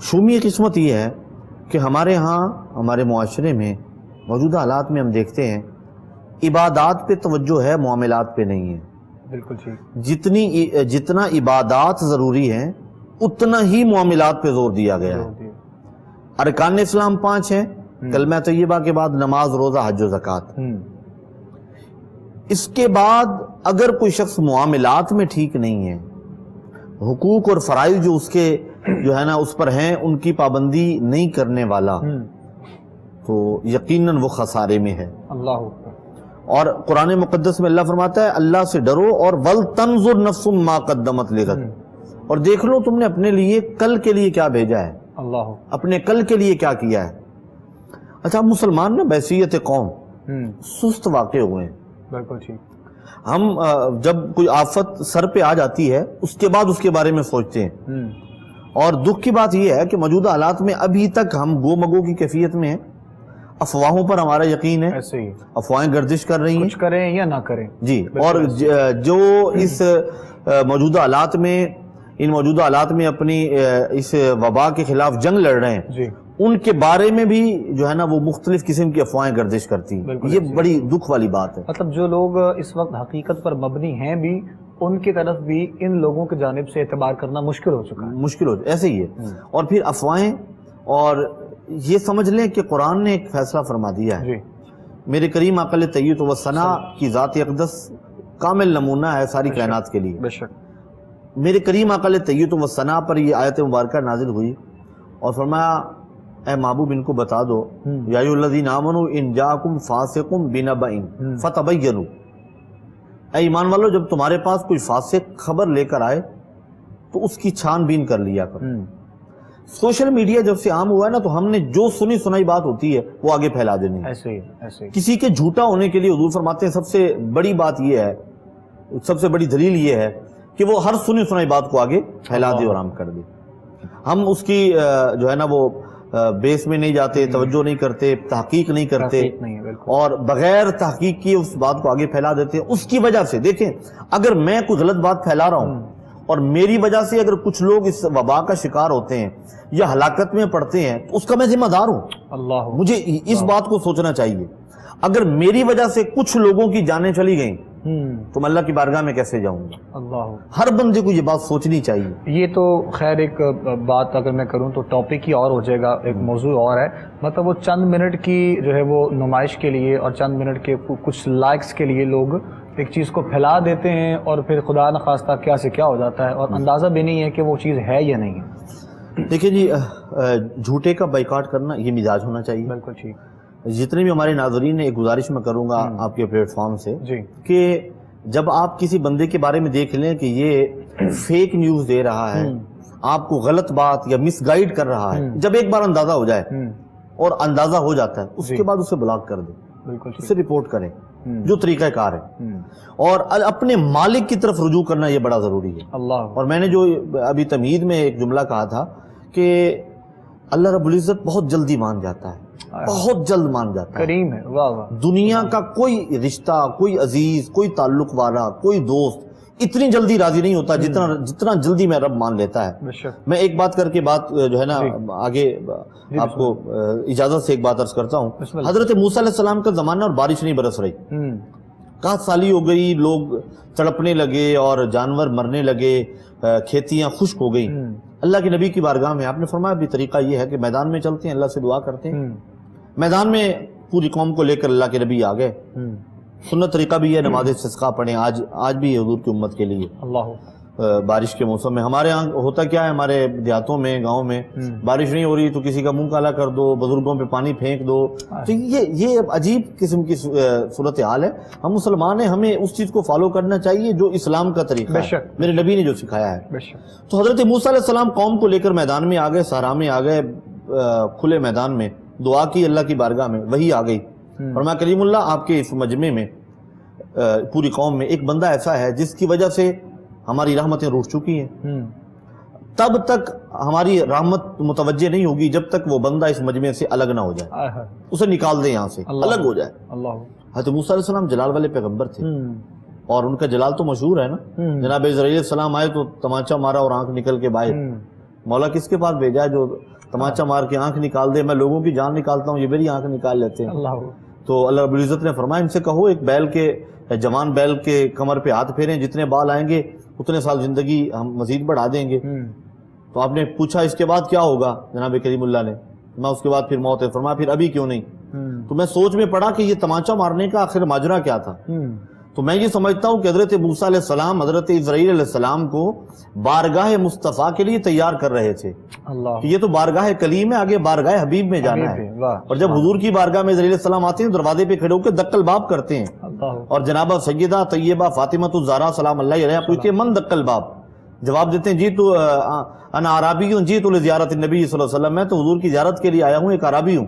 شومی قسمت یہ ہے کہ ہمارے ہاں ہمارے معاشرے میں موجودہ حالات میں ہم دیکھتے ہیں عبادات پہ توجہ ہے، معاملات پہ نہیں ہے۔ بالکل ٹھیک۔ جتنا عبادات ضروری ہیں اتنا ہی معاملات پہ زور دیا گیا ہے۔ ارکان اسلام 5 ہیں، کلمہ طیبہ کے بعد نماز، روزہ، حج و زکوٰۃ۔ اس کے بعد اگر کوئی شخص معاملات میں ٹھیک نہیں ہے، حقوق اور فرائض جو اس کے جو ہے نا اس پر ہیں ان کی پابندی نہیں کرنے والا، تو یقیناً وہ خسارے میں ہے۔ اللہ۔ اور قرآن مقدس میں اللہ فرماتا ہے اللہ سے ڈرو اور وَلْتَنْظُرْ نَفْسٌ مَا قَدَّمَتْ لِغَدٍ، اور دیکھ لو تم نے اپنے لیے کل کے لیے کیا بھیجا ہے، اللہ، اپنے کل کے لیے کیا کیا ہے۔ اچھا مسلمان نا بحیثیت قوم سست واقع ہوئے ہیں۔ بالکل ٹھیک۔ ہم جب کوئی آفت سر پہ آ جاتی ہے اس کے بعد اس کے بارے میں سوچتے ہیں، اور دکھ کی بات یہ ہے کہ موجودہ حالات میں ابھی تک ہم گو مگو کی کیفیت میں ہیں، افواہوں پر ہمارا یقین ہے، ایسے ہی افواہیں گردش کر رہی ہیں، کچھ کریں یا نہ کریں جی، اور جو اس موجودہ حالات میں ان موجودہ حالات میں اپنی اس وبا کے خلاف جنگ لڑ رہے ہیں، جی، ان کے بارے میں بھی جو ہے نا وہ مختلف قسم کی افواہیں گردش کرتی ہیں۔ یہ بڑی دکھ والی بات ہے۔ مطلب جو لوگ اس وقت حقیقت پر مبنی ہیں بھی، ان کی طرف بھی ان لوگوں کی جانب سے اعتبار کرنا مشکل ہو چکا ہے۔ مشکل ہو ایسے ہی ہے۔ اور پھر افواہیں، اور یہ سمجھ لیں کہ قرآن نے ایک فیصلہ فرما دیا ہے، میرے کریم عقل طیب و ثنا کی ذات اقدس کامل نمونہ ہے ساری کائنات کے لیے۔ بے شک میرے کریم عقل طیب و ثنا پر یہ آیت مبارکہ نازل ہوئی اور فرمایا اے محبوب ان کو بتا دو، یا ایھا الذین آمنوا ان جاءکم فاسق بنبأ فتبینوا، اے ایمان والو جب تمہارے پاس کوئی فاسق خبر لے کر آئے تو اس کی چھان بین کر لیا کرو۔ سوشل میڈیا جب سے عام ہوا ہے نا تو ہم نے جو سنی سنائی بات ہوتی ہے وہ آگے پھیلا دینی ہے۔ ایسے ہی کسی کے جھوٹا ہونے کے لیے حضور فرماتے ہیں سب سے بڑی بات یہ ہے، سب سے بڑی دلیل یہ ہے کہ وہ ہر سنی سنائی بات کو آگے پھیلا دے اور عام کر دے۔ ہم اس کی جو ہے نا وہ بیس میں نہیں جاتے، توجہ نہیں کرتے، تحقیق نہیں کرتے، اور بغیر تحقیق کیے اس بات کو آگے پھیلا دیتے ہیں۔ اس کی وجہ سے دیکھیں، اگر میں کوئی غلط بات پھیلا رہا ہوں اور میری وجہ سے اگر کچھ لوگ اس وبا کا شکار ہوتے ہیں یا ہلاکت میں پڑتے ہیں تو اس کا میں ذمہ دار ہوں۔ اللہ، مجھے اس بات کو سوچنا چاہیے، اگر میری وجہ سے کچھ لوگوں کی جانیں چلی گئیں تو میں اللہ کی بارگاہ میں کیسے جاؤں گا؟ اللہ، ہر بندے کو یہ بات سوچنی چاہیے۔ یہ تو خیر ایک بات اگر میں کروں تو ٹاپک ہی اور ہو جائے گا، ایک موضوع اور ہے۔ مطلب وہ چند منٹ کی جو ہے وہ نمائش کے لیے اور چند منٹ کے کچھ لائکس کے لیے لوگ ایک چیز کو پھیلا دیتے ہیں اور پھر خدا نخواستہ کیا سے کیا ہو جاتا ہے، اور اندازہ بھی نہیں ہے کہ وہ چیز ہے یا نہیں ہے۔ دیکھیں جی، جھوٹے کا بائیکاٹ کرنا یہ مزاج ہونا چاہیے۔ بالکل ٹھیک۔ جتنے بھی ہمارے ناظرین نے ایک گزارش میں کروں گا آپ کے پلیٹ فارم سے کہ جب آپ کسی بندے کے بارے میں دیکھ لیں کہ یہ فیک نیوز دے رہا ہے، آپ کو غلط بات یا مس گائیڈ کر رہا ہے، جب ایک بار اندازہ ہو جائے اور اندازہ ہو جاتا ہے اس کے بعد اسے بلاک کر دیں، اسے رپورٹ کریں جو طریقہ کار ہے، اور اپنے مالک کی طرف رجوع کرنا یہ بڑا ضروری ہے۔ اور میں نے جو ابھی تمہید میں ایک جملہ کہا تھا کہ اللہ رب العزت بہت جلدی مان جاتا ہے، بہت جلد مان جاتا ہے، کریم ہے۔ واہ واہ۔ دنیا کا کوئی رشتہ، کوئی عزیز، کوئی تعلق والا، کوئی دوست اتنی جلدی راضی نہیں ہوتا جتنا جلدی میں رب مان لیتا ہے۔ میں ایک بات کر کے بات جو ہے نا آگے آپ کو اجازت سے ایک بات عرض کرتا ہوں۔ حضرت موسیٰ علیہ السلام کا زمانہ اور بارش نہیں برس رہی، قحط سالی ہو گئی، لوگ تڑپنے لگے اور جانور مرنے لگے، کھیتیاں خشک ہو گئی۔ اللہ کے نبی کی بارگاہ میں آپ نے فرمایا بھی طریقہ یہ ہے کہ میدان میں چلتے ہیں، اللہ سے دعا کرتے ہیں، میدان میں پوری قوم کو لے کر اللہ کے نبی آ گئے۔ سنت طریقہ بھی ہے نماز استسقاء پڑھیں، آج بھی ہے حضور کی امت کے لیے۔ بارش کے موسم میں ہمارے ہاں ہوتا کیا ہے، ہمارے دیہاتوں میں، گاؤں میں بارش نہیں ہو رہی تو کسی کا منہ کالا کر دو، بزرگوں پہ پانی پھینک دو، تو یہ عجیب قسم کی صورتحال ہے۔ ہم مسلمان ہیں، ہمیں اس چیز کو فالو کرنا چاہیے جو اسلام کا طریقہ ہے، میرے نبی نے جو سکھایا ہے۔ تو حضرت موسیٰ علیہ السلام قوم کو لے کر میدان میں آ گئے، صحرا میں آ گئے، کھلے میدان میں دعا کی اللہ کی بارگاہ میں، وہی آ گئی۔ فرمایا کریم اللہ آپ کے اس مجمع میں پوری قوم میں ایک بندہ ایسا ہے جس کی وجہ سے ہماری رحمتیں روٹ چکی ہیں، تب تک ہماری رحمت متوجہ نہیں ہوگی جب تک وہ بندہ اس مجمع سے الگ نہ ہو جائے، اسے نکال دیں یہاں سے، الگ ہو جائے۔ حضرت موسیٰ علیہ السلام جلال والے پیغمبر تھے اور ان کا جلال تو مشہور ہے نا، جناب عزرائیل السلام آئے تو تمانچہ مارا اور آنکھ نکل کے باہر، مولا کس کے پاس بھیجا ہے جو تماچا مار کے آنکھ نکال دے؟ میں لوگوں کی جان نکالتا ہوں، یہ میری آنکھ نکال لیتے ہیں۔ اللہ تو اللہ رب العزت نے فرمایا ان سے کہو ایک بیل کے جوان بیل کے کمر پہ ہاتھ پھیریں، جتنے بال آئیں گے اتنے سال زندگی ہم مزید بڑھا دیں گے۔ تو آپ نے پوچھا اس کے بعد کیا ہوگا جناب کریم اللہ نے؟ میں اس کے بعد پھر موت ہے، فرمایا پھر ابھی کیوں نہیں؟ تو میں سوچ میں پڑا کہ یہ تماچا مارنے کا آخر ماجرا کیا تھا؟ تو میں یہ سمجھتا ہوں کہ حضرت موسیٰ علیہ السلام حضرت اسرائیل علیہ السلام کو بارگاہ مصطفیٰ کے لیے تیار کر رہے تھے کہ یہ تو بارگاہ کلیم ہے، آگے بارگاہ حبیب میں جانا ہے۔ اور جب حضور کی بارگاہ میں اسرائیل علیہ السلام آتے ہیں دروازے پہ کھڑے ہو کے دق الباب کرتے ہیں، اور جناب سیدہ طیبہ فاطمہ الزہرا سلام اللہ علیہا پوچھتے ہیں من دق الباب؟ جواب دیتے ہیں جی تو انا عرابی ہوں، جی تو لزیارت النبی صلی اللہ علیہ وسلم، میں تو حضور کی زیارت کے لیے آیا ہوں، ایک عرابی ہوں۔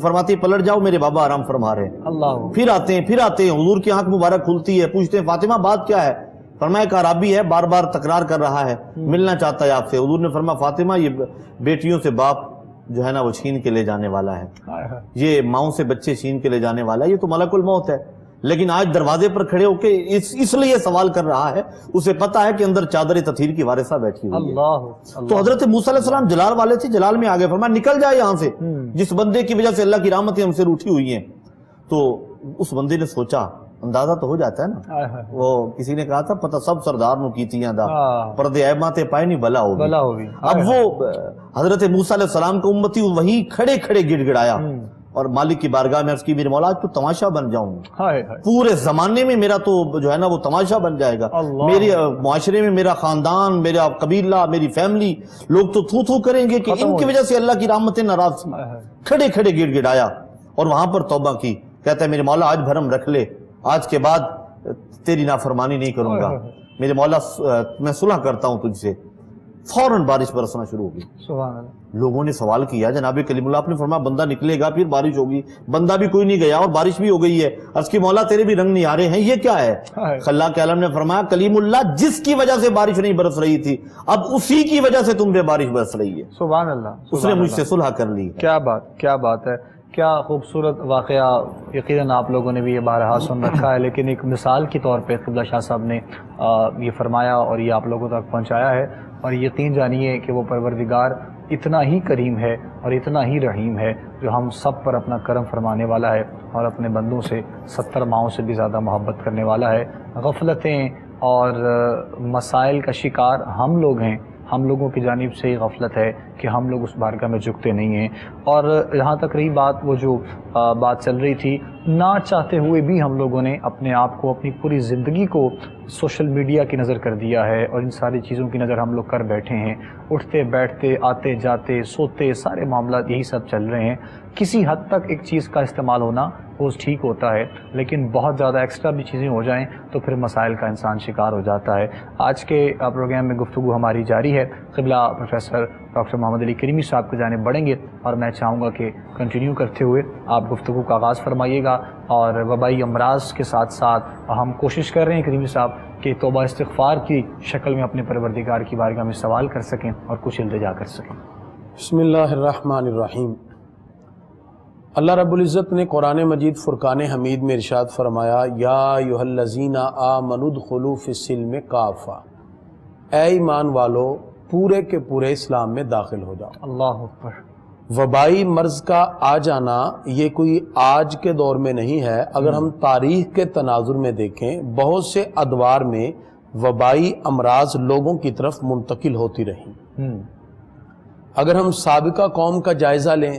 فرماتے ہیں پلٹ جاؤ، میرے بابا آرام فرما رہے ہیں۔ پھر آتے ہیں حضور کی آنکھ مبارک کھلتی ہے، پوچھتے ہیں فاطمہ بات کیا ہے؟ فرمایا ایک عرابی ہے، بار بار تکرار کر رہا ہے، ملنا چاہتا ہے آپ سے۔ حضور نے فرمایا فاطمہ یہ بیٹیوں سے باپ جو ہے نا وہ چھین کے لے جانے والا ہے، یہ ماؤں سے بچے چھین کے لے جانے والا ہے، یہ تو ملک الموت ہے۔ لیکن آج دروازے پر کھڑے ہو کے اس لیے سوال کر رہا ہے، اسے پتا ہے کہ اندر چادر تطہیر کی وارثہ بیٹھی ہوئی ہے۔ تو حضرت موسیٰ علیہ السلام جلال والے تھے، جلال میں آگے فرمایا نکل جائے یہاں سے، جس بندے کی وجہ سے اللہ کی رحمتیں ہم سے روٹھی ہوئی ہیں۔ تو اس بندے نے سوچا، اندازہ تو ہو جاتا ہے نا، وہ کسی نے کہا تھا پتہ سب سردار نو کیتیاں دا پردے ایباں تے پائے نہیں بلا ہوگی۔ اب وہ حضرت موسیٰ علیہ السلام کو امتی وہی کھڑے کھڑے گڑ گڑایا اور مالک کی بارگاہ میں عرض کی میرے مولا آج تو تماشا بن جاؤں، پورے زمانے میں میرا تو جو ہے نا وہ تماشا بن جائے گا، میرے معاشرے میں میرا خاندان، میرا قبیلہ، میری فیملی، لوگ تو تھو تھو کریں گے کہ ان کی وجہ سے اللہ کی رحمتیں ناراض تھیں۔ کھڑے کھڑے گڑ گڑایا اور وہاں پر توبہ کی، کہتا ہے میرے مولا آج بھرم رکھ لے، آج کے بعد تیری نافرمانی نہیں کروں گا، میرے مولا میں صلح کرتا ہوں تجھ سے۔ فوراً بارش برسنا شروع ہو گئی۔ سبحان اللہ۔ لوگوں نے سوال کیا جناب کلیم اللہ، آپ نے فرمایا بندہ نکلے گا پھر بارش ہوگی، بندہ بھی کوئی نہیں گیا اور بارش بھی ہو گئی ہے۔ عرض کی مولا تیرے بھی رنگ نہیں آ رہے ہیں، یہ کیا ہے؟ خلاق عالم نے فرمایا کلیم اللہ جس کی وجہ سے بارش نہیں برس رہی تھی اب اسی کی وجہ سے تم پہ بارش برس رہی ہے۔ سبحان اللہ۔ اس نے مجھ سے صلح کر لی۔ کیا بات، کیا بات ہے، کیا خوبصورت واقعہ، یقیناً آپ لوگوں نے بھی یہ بارہا سن رکھا ہے، لیکن ایک مثال کے طور پہ قبلہ شاہ صاحب نے یہ فرمایا اور یہ آپ لوگوں تک پہنچایا ہے، اور یقین جانیے کہ وہ پروردگار اتنا ہی کریم ہے اور اتنا ہی رحیم ہے جو ہم سب پر اپنا کرم فرمانے والا ہے اور اپنے بندوں سے 70 ماہوں سے بھی زیادہ محبت کرنے والا ہے۔ غفلتیں اور مسائل کا شکار ہم لوگ ہیں، ہم لوگوں کی جانب سے ہی غفلت ہے کہ ہم لوگ اس بارگاہ میں جھکتے نہیں ہیں۔ اور یہاں تک رہی بات، وہ جو بات چل رہی تھی، نہ چاہتے ہوئے بھی ہم لوگوں نے اپنے آپ کو، اپنی پوری زندگی کو سوشل میڈیا کی نظر کر دیا ہے، اور ان ساری چیزوں کی نظر ہم لوگ کر بیٹھے ہیں۔ اٹھتے بیٹھتے، آتے جاتے، سوتے، سارے معاملات یہی سب چل رہے ہیں۔ کسی حد تک ایک چیز کا استعمال ہونا روز ٹھیک ہوتا ہے، لیکن بہت زیادہ ایکسٹرا بھی چیزیں ہو جائیں تو پھر مسائل کا انسان شکار ہو جاتا ہے۔ آج کے پروگرام میں گفتگو ہماری جاری ہے، قبلہ پروفیسر ڈاکٹر محمد علی کریمی صاحب کی جانب بڑھیں گے، اور میں چاہوں گا کہ کنٹینیو کرتے ہوئے آپ گفتگو کا آغاز فرمائیے گا۔ اور وبائی امراض کے ساتھ ساتھ ہم کوشش کر رہے ہیں کریمی صاحب کہ توبہ استغفار کی شکل میں اپنے پروردگار کی بارگاہ میں سوال کر سکیں اور کچھ التجا کر سکیں۔ بسم اللہ الرحمن الرحیم۔ اللہ رب العزت نے قرآن مجید فرقان حمید میں ارشاد فرمایا، یا ایھا الذین آمنوا ادخلوا فی السلم کافہ، اے ایمان والو پورے کے پورے اسلام میں داخل ہو جاؤ۔ اللہ اکبر۔ وبائی مرض کا آ جانا یہ کوئی آج کے دور میں نہیں ہے، اگر ہم تاریخ کے تناظر میں دیکھیں بہت سے ادوار میں وبائی امراض لوگوں کی طرف منتقل ہوتی رہیں۔ اگر ہم سابقہ قوم کا جائزہ لیں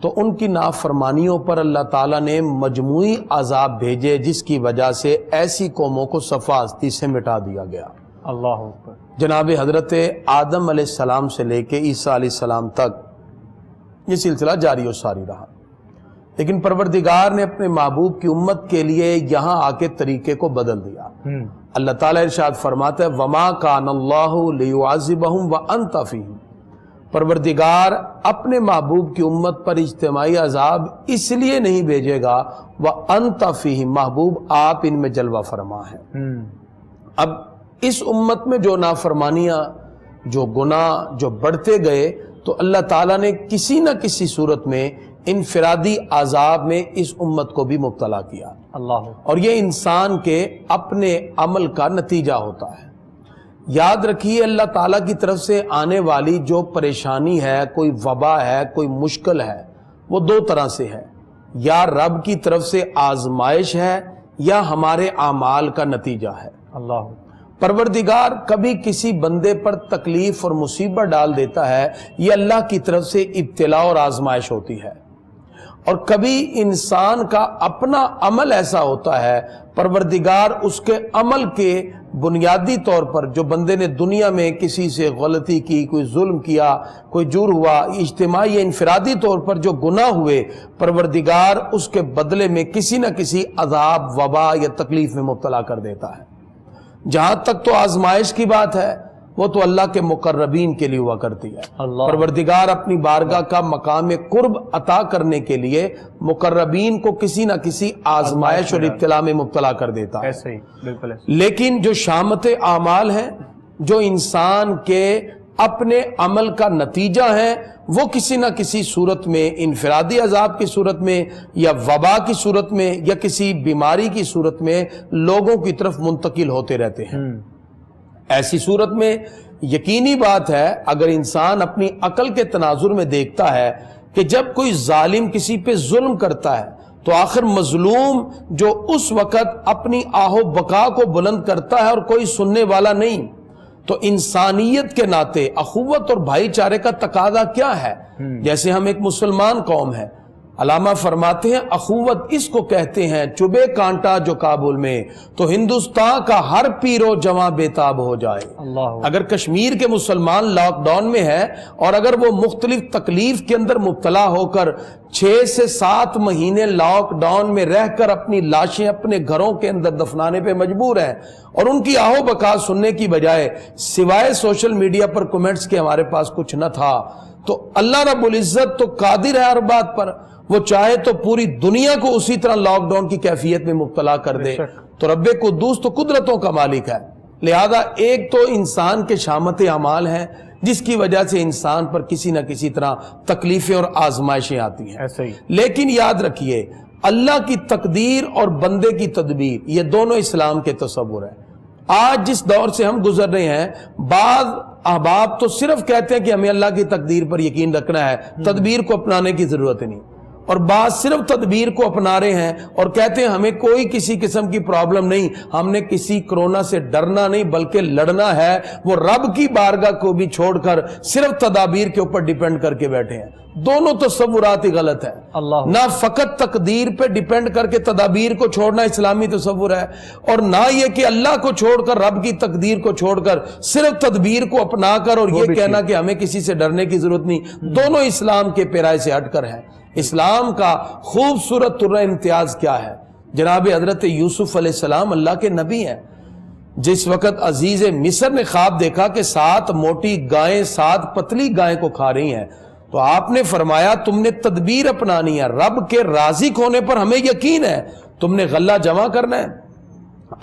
تو ان کی نافرمانیوں پر اللہ تعالیٰ نے مجموعی عذاب بھیجے، جس کی وجہ سے ایسی قوموں کو صفحہ ہستی سے مٹا دیا گیا۔ اللہ اکبر۔ جناب حضرت آدم علیہ السلام سے لے کے عیسیٰ علیہ السلام تک یہ سلسلہ جاری و ساری رہا، لیکن پروردگار نے اپنے محبوب کی امت کے لیے یہاں آ کے طریقے کو بدل دیا۔ اللہ تعالیٰ ارشاد فرماتا ہے وَمَا كَانَ اللَّهُ لِيُعَذِّبَهُمْ وَأَنْتَ فِيهِمْ، پروردگار اپنے محبوب کی امت پر اجتماعی عذاب اس لیے نہیں بھیجے گا وَأَنْتَ فِيهِمْ، محبوب آپ ان میں جلوہ فرما ہے۔ اب اس امت میں جو نافرمانیاں، جو گناہ جو بڑھتے گئے تو اللہ تعالیٰ نے کسی نہ کسی صورت میں انفرادی عذاب میں اس امت کو بھی مبتلا کیا، اللہ، اور یہ انسان کے اپنے عمل کا نتیجہ ہوتا ہے۔ یاد رکھیے اللہ تعالیٰ کی طرف سے آنے والی جو پریشانی ہے، کوئی وبا ہے، کوئی مشکل ہے، وہ دو طرح سے ہے، یا رب کی طرف سے آزمائش ہے یا ہمارے اعمال کا نتیجہ ہے۔ اللہ پروردگار کبھی کسی بندے پر تکلیف اور مصیبت ڈال دیتا ہے، یہ اللہ کی طرف سے ابتلا اور آزمائش ہوتی ہے، اور کبھی انسان کا اپنا عمل ایسا ہوتا ہے، پروردگار اس کے عمل کے بنیادی طور پر جو بندے نے دنیا میں کسی سے غلطی کی، کوئی ظلم کیا، کوئی جرم ہوا، اجتماعی یا انفرادی طور پر جو گناہ ہوئے، پروردگار اس کے بدلے میں کسی نہ کسی عذاب، وبا یا تکلیف میں مبتلا کر دیتا ہے۔ جہاں تک تو آزمائش کی بات ہے، وہ تو اللہ کے مقربین کے لیے ہوا کرتی ہے۔ پروردگار اپنی بارگاہ کا مقام قرب عطا کرنے کے لیے مقربین کو کسی نہ کسی آزمائش اور ابتلا میں مبتلا کر دیتا ہے۔ ایسے ہی، بالکل ایسے۔ لیکن جو شامت اعمال ہیں، جو انسان کے اپنے عمل کا نتیجہ ہیں، وہ کسی نہ کسی صورت میں، انفرادی عذاب کی صورت میں یا وبا کی صورت میں یا کسی بیماری کی صورت میں لوگوں کی طرف منتقل ہوتے رہتے ہیں۔ ایسی صورت میں یقینی بات ہے، اگر انسان اپنی عقل کے تناظر میں دیکھتا ہے کہ جب کوئی ظالم کسی پہ ظلم کرتا ہے تو آخر مظلوم جو اس وقت اپنی آہو بقا کو بلند کرتا ہے اور کوئی سننے والا نہیں، تو انسانیت کے ناطے اخوت اور بھائی چارے کا تقاضا کیا ہے؟ جیسے ہم ایک مسلمان قوم ہے، علامہ فرماتے ہیں اخوت اس کو کہتے ہیں چبے کانٹا جو کابل میں تو ہندوستان کا ہر پیرو جواں بےتاب ہو جائے۔ اگر کشمیر کے مسلمان لاک ڈاؤن میں ہے اور اگر وہ مختلف تکلیف کے اندر مبتلا ہو کر 6 سے 7 مہینے لاک ڈاؤن میں رہ کر اپنی لاشیں اپنے گھروں کے اندر دفنانے پہ مجبور ہیں، اور ان کی آہو بکا سننے کی بجائے سوائے سوشل میڈیا پر کمنٹس کے ہمارے پاس کچھ نہ تھا، تو اللہ رب العزت تو قادر ہے ہر بات پر، وہ چاہے تو پوری دنیا کو اسی طرح لاک ڈاؤن کی کیفیت میں مبتلا کر دے، تو رب قدوس تو قدرتوں کا مالک ہے۔ لہذا ایک تو انسان کے شامت اعمال ہیں جس کی وجہ سے انسان پر کسی نہ کسی طرح تکلیفیں اور آزمائشیں آتی ہیں، ایسے ہی۔ لیکن یاد رکھیے اللہ کی تقدیر اور بندے کی تدبیر یہ دونوں اسلام کے تصور ہیں۔ آج جس دور سے ہم گزر رہے ہیں، بعض احباب تو صرف کہتے ہیں کہ ہمیں اللہ کی تقدیر پر یقین رکھنا ہے، تدبیر کو اپنانے کی ضرورت نہیں، اور بعض صرف تدبیر کو اپنا رہے ہیں اور کہتے ہیں ہمیں کوئی کسی قسم کی پرابلم نہیں، ہم نے کسی کرونا سے ڈرنا نہیں بلکہ لڑنا ہے، وہ رب کی بارگاہ کو بھی چھوڑ کر صرف تدابیر کے اوپر ڈیپینڈ کر کے بیٹھے ہیں۔ دونوں تصورات ہی غلط ہے۔ نہ فقط تقدیر پہ ڈیپینڈ کر کے تدابیر کو چھوڑنا اسلامی تصور ہے، اور نہ یہ کہ اللہ کو چھوڑ کر، رب کی تقدیر کو چھوڑ کر صرف تدبیر کو اپنا کر اور یہ کہنا کہ ہمیں کسی سے ڈرنے کی ضرورت نہیں، دونوں اسلام کے پیرائے سے ہٹ کر ہیں۔ اسلام کا خوبصورت ترہ امتیاز کیا ہے؟ جناب حضرت یوسف علیہ السلام اللہ کے نبی ہیں۔ جس وقت عزیز مصر نے خواب دیکھا کہ 7 موٹی گائیں 7 پتلی گائیں کو کھا رہی ہیں، تو آپ نے فرمایا تم نے تدبیر اپنانی ہے، رب کے رازق ہونے پر ہمیں یقین ہے، تم نے غلہ جمع کرنا ہے،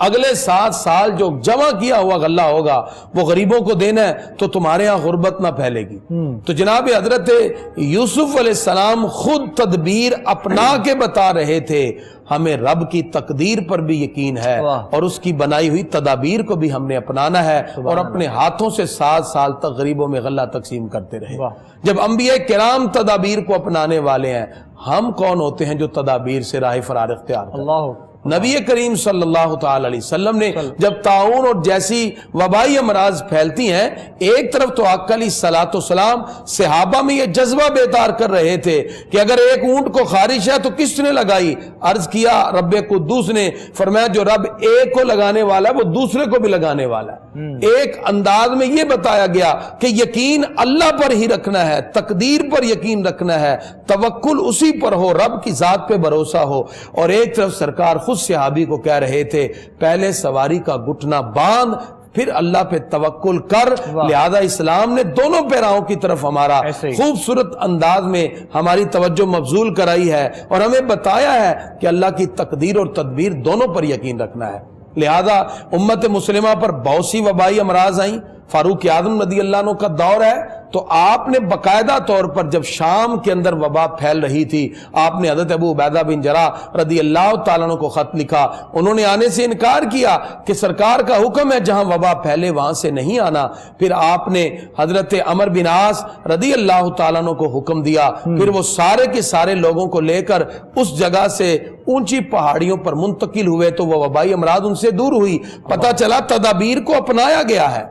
اگلے 7 سال جو جمع کیا ہوا غلہ ہوگا وہ غریبوں کو دینا ہے، تو تمہارے ہاں غربت نہ پھیلے گی۔ تو جناب حضرت یوسف علیہ السلام خود تدبیر اپنا کے بتا رہے تھے ہمیں رب کی تقدیر پر بھی یقین ہے اور اس کی بنائی ہوئی تدابیر کو بھی ہم نے اپنانا ہے، اور اپنے ہاتھوں سے 7 سال تک غریبوں میں غلہ تقسیم کرتے رہے۔ جب انبیاء کرام تدابیر کو اپنانے والے ہیں، ہم کون ہوتے ہیں جو تدابیر سے راہ فرار اختیار کریں؟ نبی کریم صلی اللہ تعالی علیہ وسلم نے جب طاعون اور جیسی وبائی امراض پھیلتی ہیں، ایک طرف تو آقا علیہ الصلوۃ والسلام صحابہ میں یہ جذبہ بیدار کر رہے تھے کہ اگر ایک اونٹ کو خارش ہے تو کس نے لگائی؟ عرض کیا رب قدوس نے، فرمایا جو رب ایک کو لگانے والا ہے وہ دوسرے کو بھی لگانے والا ہے۔ ایک انداز میں یہ بتایا گیا کہ یقین اللہ پر ہی رکھنا ہے، تقدیر پر یقین رکھنا ہے، توکل اسی پر ہو، رب کی ذات پہ بھروسہ ہو۔ اور ایک طرف سرکار خود صحابی کو کہہ رہے تھے پہلے سواری کا گھٹنا باندھ پھر اللہ پہ توکل کر۔ لہذا اسلام نے دونوں پیراؤں کی طرف ہمارا خوبصورت انداز میں ہماری توجہ مبذول کرائی ہے اور ہمیں بتایا ہے کہ اللہ کی تقدیر اور تدبیر دونوں پر یقین رکھنا ہے۔ لہذا امت مسلمہ پر بہت سی وبائی امراض آئیں، فاروق اعظم رضی اللہ عنہ کا دور ہے تو آپ نے باقاعدہ طور پر جب شام کے اندر وبا پھیل رہی تھی آپ نے حضرت ابو عبیدہ بن جراح رضی اللہ تعالیٰ عنہ کو خط لکھا. انہوں نے آنے سے انکار کیا کہ سرکار کا حکم ہے جہاں وبا پھیلے وہاں سے نہیں آنا. پھر آپ نے حضرت عمر بن عاص رضی اللہ تعالیٰ عنہ کو حکم دیا. پھر وہ سارے کے سارے لوگوں کو لے کر اس جگہ سے اونچی پہاڑیوں پر منتقل ہوئے تو وہ وبائی امراض ان سے دور ہوئی. پتہ چلا تدابیر کو اپنایا گیا ہے.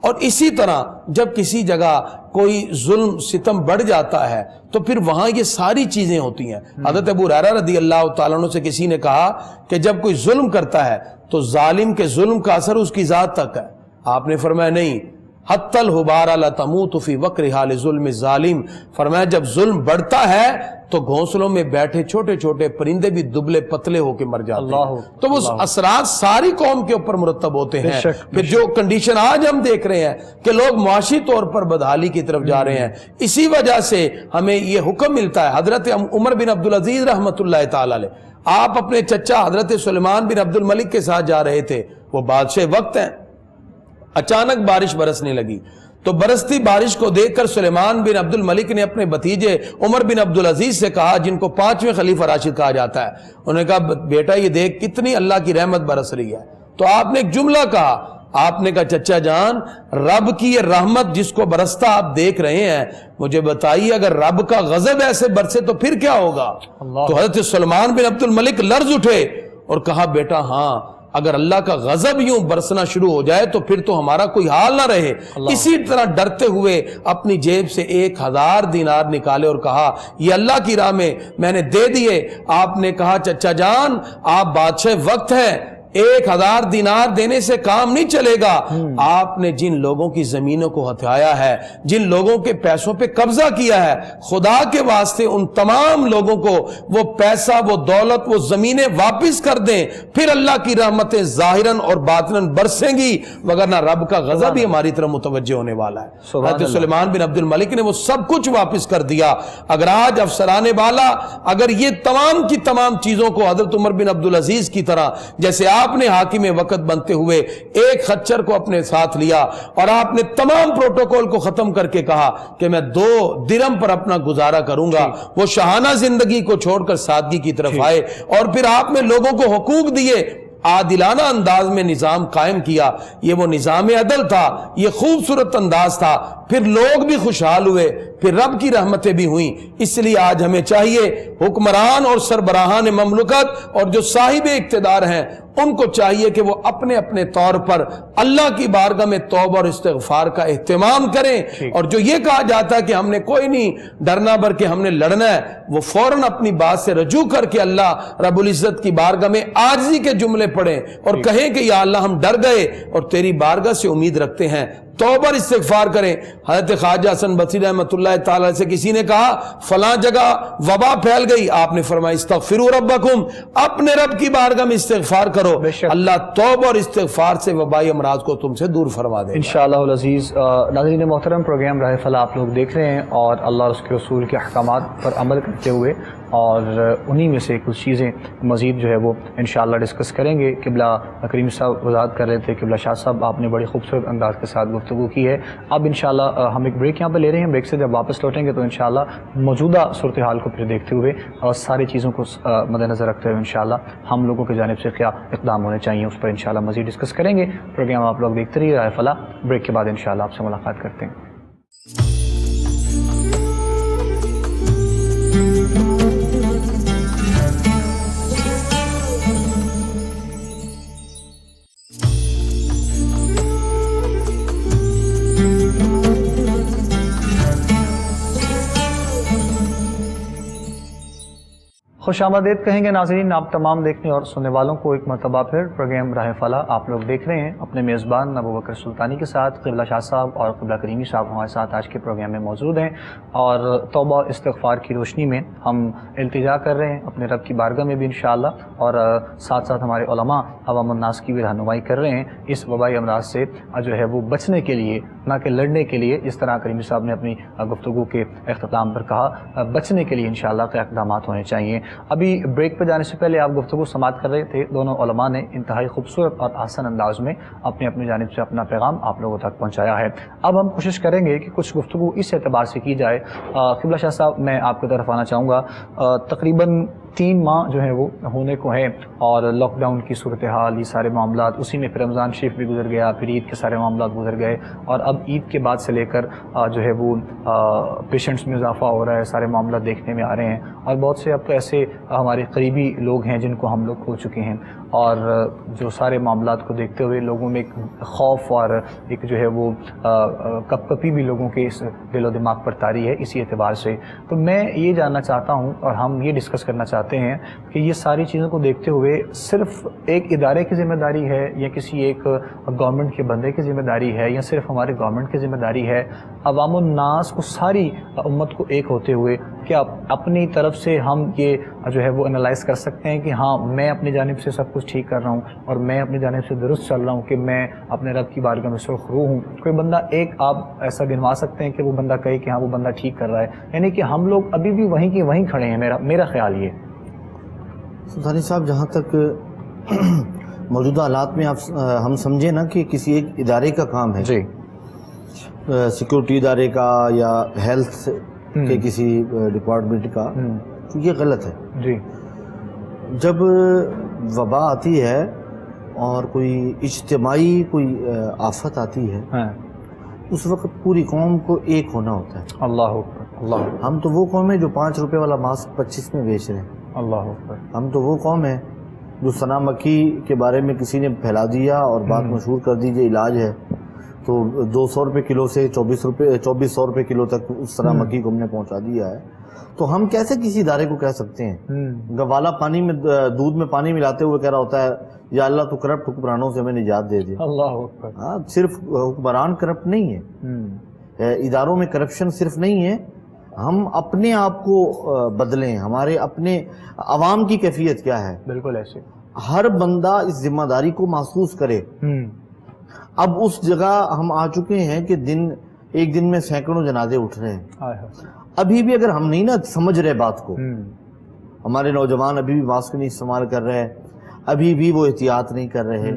اور اسی طرح جب کسی جگہ کوئی ظلم ستم بڑھ جاتا ہے تو پھر وہاں یہ ساری چیزیں ہوتی ہیں. حضرت ابو ہریرہ رضی اللہ تعالیٰ عنہ سے کسی نے کہا کہ جب کوئی ظلم کرتا ہے تو ظالم کے ظلم کا اثر اس کی ذات تک ہے. آپ نے فرمایا نہیں، حتی الحبار لا تموت فی وقرها لظلم الظالم. فرمایا جب ظلم بڑھتا ہے تو گھونسلوں میں بیٹھے چھوٹے چھوٹے پرندے بھی دبلے پتلے ہو کے مر جاتے ہیں. تو وہ اثرات ساری قوم کے اوپر مرتب ہوتے ہیں. پھر جو کنڈیشن آج ہم دیکھ رہے ہیں کہ لوگ معاشی طور پر بدحالی کی طرف جا رہے ہیں، اسی وجہ سے ہمیں یہ حکم ملتا ہے. حضرت عمر بن عبدالعزیز رحمۃ اللہ تعالی علیہ، آپ اپنے چچا حضرت سلیمان بن عبد الملک کے ساتھ جا رہے تھے. وہ بادشاہ وقت ہیں. اچانک بارش برسنے لگی تو برستی بارش کو دیکھ کر سلیمان بن عبد الملک نے اپنے بھتیجے عمر بن عبدالعزیز سے کہا، جن کو 5ویں خلیفہ راشد کہا جاتا ہے، انہوں نے کہا بیٹا یہ دیکھ کتنی اللہ کی رحمت برس رہی ہے. تو آپ نے ایک جملہ کہا، آپ نے کہا چچا جان رب کی یہ رحمت جس کو برستا آپ دیکھ رہے ہیں، مجھے بتائیے اگر رب کا غضب ایسے برسے تو پھر کیا ہوگا؟ تو حضرت سلیمان بن عبد الملک لرز اٹھے اور کہا بیٹا ہاں اگر اللہ کا غضب یوں برسنا شروع ہو جائے تو پھر تو ہمارا کوئی حال نہ رہے. اسی طرح ڈرتے ہوئے اپنی جیب سے 1000 دینار نکالے اور کہا یہ اللہ کی راہ میں نے دے دیے. آپ نے کہا چچا جان آپ بادشاہ وقت ہے، 1000 دینار دینے سے کام نہیں چلے گا. آپ نے جن لوگوں کی زمینوں کو ہتھیایا ہے، جن لوگوں کے پیسوں پہ قبضہ کیا ہے، خدا کے واسطے ان تمام لوگوں کو وہ پیسہ، وہ دولت، وہ زمینیں واپس کر دیں، پھر اللہ کی رحمتیں ظاہراً اور باطناً برسیں گی، وگرنہ رب کا غضب ہی ہماری طرف متوجہ ہونے والا ہے. حضرت سلیمان بن عبد الملک نے وہ سب کچھ واپس کر دیا. اگر آج افسران بالا اگر یہ تمام کی تمام چیزوں کو حضرت عمر بن عبدالعزیز کی طرح، جیسے آپ نے حاکم وقت بنتے ہوئے ایک خچر کو اپنے ساتھ لیا اور آپ نے تمام پروٹوکول کو ختم کر کے کہا کہ میں 2 درہم پر اپنا گزارا کروں گا، وہ شاہانہ زندگی کو چھوڑ کر سادگی کی طرف آئے اور پھر آپ نے لوگوں کو حقوق دیے، عادلانہ انداز میں نظام قائم کیا. یہ وہ نظام عدل تھا، یہ خوبصورت انداز تھا. پھر لوگ بھی خوشحال ہوئے، پھر رب کی رحمتیں بھی ہوئیں. اس لیے آج ہمیں چاہیے حکمران اور سربراہان مملکت اور جو صاحب اقتدار ہیں ان کو چاہیے کہ وہ اپنے اپنے طور پر اللہ کی بارگاہ میں توبہ اور استغفار کا اہتمام کریں. اور جو یہ کہا جاتا ہے کہ ہم نے کوئی نہیں ڈرنا بلکہ ہم نے لڑنا ہے، وہ فوراً اپنی بات سے رجوع کر کے اللہ رب العزت کی بارگاہ میں عاجزی کے جملے پڑھیں اور کہیں کہ یا اللہ ہم ڈر گئے اور تیری بارگاہ سے امید رکھتے ہیں. توبہ اور استغفار کریں. حضرت خواجہ حسن بصری رحمۃ اللہ تعالی سے کسی نے کہا فلاں جگہ وبا پھیل گئی، آپ نے فرمایا استغفروا ربکم، اپنے رب کی بارگاہ میں استغفار کرو، اللہ توبہ اور استغفار سے وبائی امراض کو تم سے دور فرما دے. انشاءاللہ العزیز. ناظرین محترم، پروگرام راہ فلاح آپ لوگ دیکھ رہے ہیں اور اللہ اور اس کے رسول کے احکامات پر عمل کرتے ہوئے اور انہی میں سے کچھ چیزیں مزید جو ہے وہ انشاءاللہ ڈسکس کریں گے. قبلہ کریم صاحب وضاحت کر رہے تھے، قبلہ شاہ صاحب آپ نے بڑی خوبصورت انداز کے ساتھ گفتگو کی ہے. اب انشاءاللہ ہم ایک بریک یہاں پہ لے رہے ہیں. بریک سے جب واپس لوٹیں گے تو انشاءاللہ موجودہ صورتحال کو پھر دیکھتے ہوئے اور ساری چیزوں کو مد نظر رکھتے ہوئے انشاءاللہ ہم لوگوں کی جانب سے کیا اقدام ہونے چاہیے اس پر انشاءاللہ مزید ڈسکس کریں گے. پروگرام آپ لوگ دیکھتے رہیے راہ فلاح. بریک کے بعد انشاءاللہ آپ سے ملاقات کرتے ہیں. خوش آمدید کہیں گے ناظرین آپ تمام دیکھنے اور سننے والوں کو ایک مرتبہ پھر پروگرام راہ فلاح آپ لوگ دیکھ رہے ہیں اپنے میزبان ابوبکر سلطانی کے ساتھ. قبلہ شاہ صاحب اور قبلہ کریمی صاحب ہمارے ساتھ آج کے پروگرام میں موجود ہیں اور توبہ استغفار کی روشنی میں ہم التجا کر رہے ہیں اپنے رب کی بارگاہ میں بھی انشاءاللہ اور ساتھ ساتھ ہمارے علماء عوام الناس کی بھی رہنمائی کر رہے ہیں اس وبائی امراض سے جو ہے وہ بچنے کے لیے نہ کہ لڑنے کے لیے، جس طرح کریمی صاحب نے اپنی گفتگو کے اختتام پر کہا، بچنے کے لیے انشاءاللہ کے اقدامات ہونے چاہیے۔ ابھی بریک پہ جانے سے پہلے آپ گفتگو سماعت کر رہے تھے، دونوں علماء نے انتہائی خوبصورت اور آسان انداز میں اپنی اپنی جانب سے اپنا پیغام آپ لوگوں تک پہنچایا ہے۔ اب ہم کوشش کریں گے کہ کچھ گفتگو اس اعتبار سے کی جائے۔ قبلہ شاہ صاحب، میں آپ کی طرف آنا چاہوں گا۔ تقریباً 3 ماہ جو ہیں وہ ہونے کو ہیں، اور لاک ڈاؤن کی صورتحال، یہ سارے معاملات، اسی میں پھر رمضان شریف بھی گزر گیا، پھر عید کے سارے معاملات گزر گئے، اور اب عید کے بعد سے لے کر جو ہے وہ پیشنٹس میں اضافہ ہو رہا ہے، سارے معاملات دیکھنے میں آ رہے ہیں، اور بہت سے اب تو ایسے ہمارے قریبی لوگ ہیں جن کو ہم لوگ کھو چکے ہیں، اور جو سارے معاملات کو دیکھتے ہوئے لوگوں میں ایک خوف اور ایک جو ہے وہ کپ کپی بھی لوگوں کے اس دل و دماغ پر طاری ہے اسی اعتبار سے۔ تو میں یہ جاننا چاہتا ہوں، اور ہم یہ ڈسکس کرنا چاہتے ہیں کہ یہ ساری چیزوں کو دیکھتے ہوئے صرف ایک ادارے کی ذمہ داری ہے، یا کسی ایک گورنمنٹ کے بندے کی ذمہ داری ہے، یا صرف ہمارے گورنمنٹ کی ذمہ داری ہے، عوام الناس کو، ساری امت کو ایک ہوتے ہوئے کیا اپنی طرف سے ہم یہ جو ہے وہ انالائز کر سکتے ہیں کہ ہاں میں اپنی جانب سے سب کچھ ٹھیک کر رہا ہوں، اور میں اپنی جانب سے درست چل رہا ہوں، کہ میں اپنے رب کی بارگاہ میں سرخ روح ہوں؟ کوئی بندہ ایک آپ ایسا گنوا سکتے ہیں کہ وہ بندہ کہے کہ ہاں وہ بندہ ٹھیک کر رہا ہے؟ یعنی کہ ہم لوگ ابھی بھی وہیں کے وہیں کھڑے ہیں، میرا خیال یہ۔ سلطانی صاحب، جہاں تک موجودہ حالات میں ہم سمجھیں نا کہ کسی ایک ادارے کا کام ہے، جی، سیکورٹی ادارے کا یا ہیلتھ کے کسی ڈپارٹمنٹ کا، تو یہ غلط ہے۔ جی، جب وبا آتی ہے اور کوئی اجتماعی کوئی آفت آتی ہے، اس وقت پوری قوم کو ایک ہونا ہوتا ہے۔ اللہ اکبر، اللہ اکبر، ہم تو وہ قوم ہے جو 5 روپے والا ماسک 25 میں بیچ رہے ہیں۔ اللہ اکبر، ہم تو وہ قوم ہے جو ثنا مکی کے بارے میں کسی نے پھیلا دیا اور بات مشہور کر دیجئے علاج ہے، تو 200 روپے کلو سے 2400 روپے کلو تک اس ثنا مکی کو ہم نے پہنچا دیا ہے۔ تو ہم کیسے کسی ادارے کو کہہ سکتے ہیں؟ گوالا پانی میں دودھ میں پانی ملاتے ہوئے کہہ رہا ہوتا ہے یا اللہ تو کرپٹ حکمرانوں سے ہمیں نجات دے دے۔ اللہ اکبر، ہاں، صرف حکمران کرپٹ نہیں ہے، اداروں میں کرپشن صرف نہیں ہے، ہم اپنے آپ کو بدلیں، ہمارے اپنے عوام کی کیفیت کیا ہے، بالکل ایسے ہر بندہ اس ذمہ داری کو محسوس کرے۔ اب اس جگہ ہم آ چکے ہیں کہ ایک دن میں سینکڑوں جنازے اٹھ رہے ہیں۔ ابھی بھی اگر ہم نہیں نا سمجھ رہے بات کو، ہمارے نوجوان ابھی بھی ماسک نہیں استعمال کر رہے، ابھی بھی وہ احتیاط نہیں کر رہے،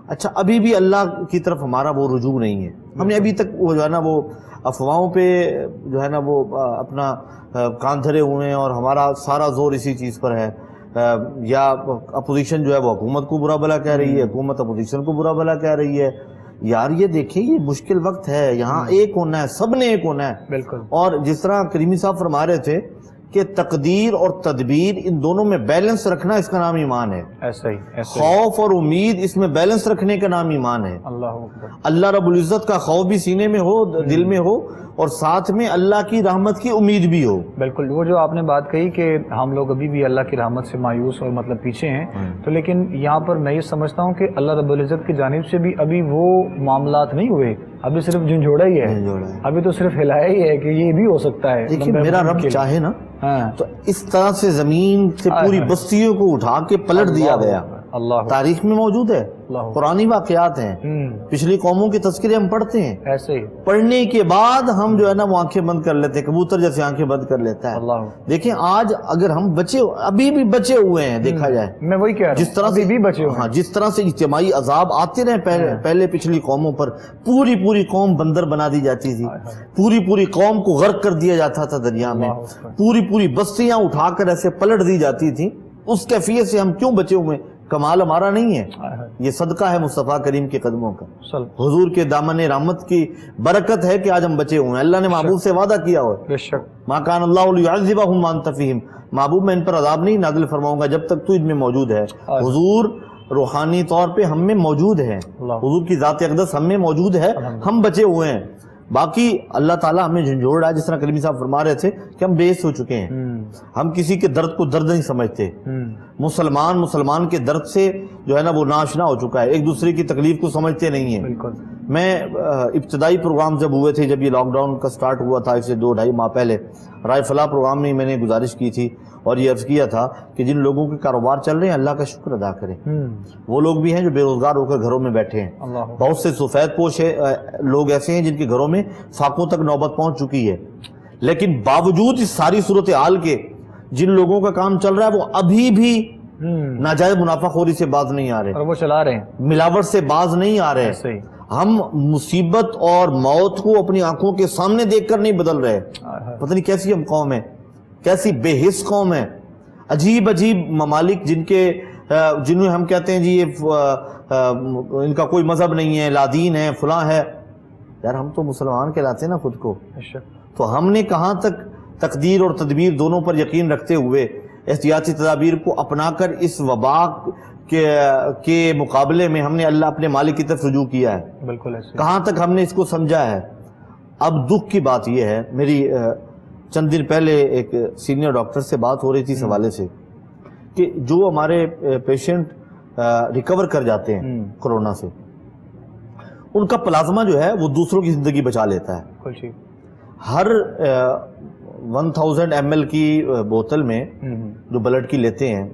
اچھا ابھی بھی اللہ کی طرف ہمارا وہ رجوع نہیں ہے، ہم نے ابھی تک وہ جو ہے نا وہ افواہوں پہ جو ہے نا وہ اپنا کان دھرے ہوئے ہیں، اور ہمارا سارا زور اسی چیز پر ہے، یا اپوزیشن جو ہے وہ حکومت کو برا بھلا کہہ رہی ہے، حکومت اپوزیشن کو برا بھلا کہہ رہی ہے۔ یار یہ دیکھیں، یہ مشکل وقت ہے، یہاں ایک ہونا ہے، سب نے ایک ہونا ہے۔ بالکل، اور جس طرح کریمی صاحب فرما رہے تھے کہ تقدیر اور تدبیر، ان دونوں میں بیلنس رکھنا، اس کا نام ایمان ہے۔ ایسا ہی، ایسا ہی، خوف اور امید، اس میں بیلنس رکھنے کا نام ایمان ہے۔ اللہ اکبر، اللہ رب العزت کا خوف بھی سینے میں ہو، دل میں ہو، اور ساتھ میں اللہ کی رحمت کی امید بھی ہو۔ بالکل، وہ جو آپ نے بات کہی کہ ہم لوگ ابھی بھی اللہ کی رحمت سے مایوس اور مطلب پیچھے ہیں، تو لیکن یہاں پر میں یہ سمجھتا ہوں کہ اللہ رب العزت کی جانب سے بھی ابھی وہ معاملات نہیں ہوئے، ابھی صرف جھنجھوڑا ہی ہے، ابھی تو صرف ہلایا ہی ہے کہ یہ بھی ہو سکتا ہے۔ لیکن میرا رب چاہے نا تو اس طرح سے زمین سے پوری بستیوں کو اٹھا کے پلٹ دیا گیا، اللہ تاریخ میں موجود ہے، قرآنی واقعات ہیں، پچھلی قوموں کے تذکرے ہم پڑھتے ہیں، ایسے ہی پڑھنے کے بعد ہم جو ہے نا وہ آنکھیں بند کر لیتے ہیں، کبوتر جیسے آنکھیں بند کر لیتا ہے۔ اللہ، دیکھیں آج اگر ہم ابھی بھی بچے ہوئے ہیں، دیکھا جائے میں وہی کہہ رہا ہوں، جس طرح سے بھی بچے ہوئے ہیں، ہاں جس طرح سے اجتماعی عذاب آتے رہے پہلے پچھلی قوموں پر، پوری قوم بندر بنا دی جاتی تھی، پوری قوم کو غرق کر دیا جاتا تھا دریا میں، پوری بستیاں اٹھا کر ایسے پلٹ دی جاتی تھی، اس کیفیت سے ہم کیوں بچے ہوئے؟ کمال ہمارا نہیں ہے، یہ صدقہ ہے مصطفیٰ کریم کے قدموں کا، حضور کے دامن رحمت کی برکت ہے کہ آج ہم بچے ہوئے ہیں۔ اللہ نے محبوب سے وعدہ کیا ہوا ہے، بے شک، ما کان اللہ لیعذبہم وانت فیہم، محبوب میں ان پر عذاب نہیں نازل فرماؤں گا جب تک تو ان میں موجود ہے۔ حضور روحانی طور پہ ہم میں موجود ہے، حضور کی ذات اقدس ہم میں موجود ہے، ہم بچے ہوئے ہیں، باقی اللہ تعالیٰ ہمیں جھنجھوڑ رہا ہے، جس طرح کریمی صاحب فرما رہے تھے کہ ہم بیس ہو چکے ہیں، ہم کسی کے درد کو درد نہیں سمجھتے، مسلمان کے درد سے جو ہے نا وہ ناشنا ہو چکا ہے، ایک دوسرے کی تکلیف کو سمجھتے نہیں ہیں، میں ابتدائی پروگرام جب ہوئے تھے، جب یہ لاک ڈاؤن کا سٹارٹ ہوا تھا اس سے 2-2.5 ماہ پہلے، رائے فلاح پروگرام میں نے گزارش کی تھی اور یہ عرض کیا تھا کہ جن لوگوں کے کاروبار چل رہے ہیں اللہ کا شکر ادا کریں. وہ لوگ بھی ہیں جو بے روزگار ہو کر گھروں میں بیٹھے ہیں. بہت سے سفید پوش لوگ ایسے ہیں جن کے گھروں میں فاقوں تک نوبت پہنچ چکی ہے، لیکن باوجود اس ساری صورتحال کے جن لوگوں کا کام چل رہا ہے وہ ابھی بھی ناجائز منافع خوری سے باز نہیں آ رہے، اور وہ چلا رہے ہیں، ملاوٹ سے باز نہیں آ رہے. ہم مصیبت اور موت کو اپنی آنکھوں کے سامنے دیکھ کر نہیں بدل رہے. پتہ نہیں کیسی ہم قوم ہے، کیسی بے حس قوم ہے. عجیب عجیب ممالک جنہیں ہم کہتے ہیں جی یہ ان کا کوئی مذہب نہیں ہے، لا دین ہے، فلاں ہے. یار ہم تو مسلمان کہلاتے ہیں نا خود کو. تو ہم نے کہاں تک تقدیر اور تدبیر دونوں پر یقین رکھتے ہوئے احتیاطی تدابیر کو اپنا کر اس وبا کے مقابلے میں ہم نے اللہ اپنے مالک کی طرف رجوع کیا ہے. بالکل ایسے کہاں تک ہم نے اس کو سمجھا ہے. اب دکھ کی بات یہ ہے، میری چند دن پہلے ایک سینئر ڈاکٹر سے بات ہو رہی تھی اس حوالے سے کہ جو ہمارے پیشنٹ ریکور کر جاتے ہیں کورونا سے، ان کا پلازما جو ہے وہ دوسروں کی زندگی بچا لیتا ہے. ہر 1000 ml کی بوتل میں جو بلڈ کی لیتے ہیں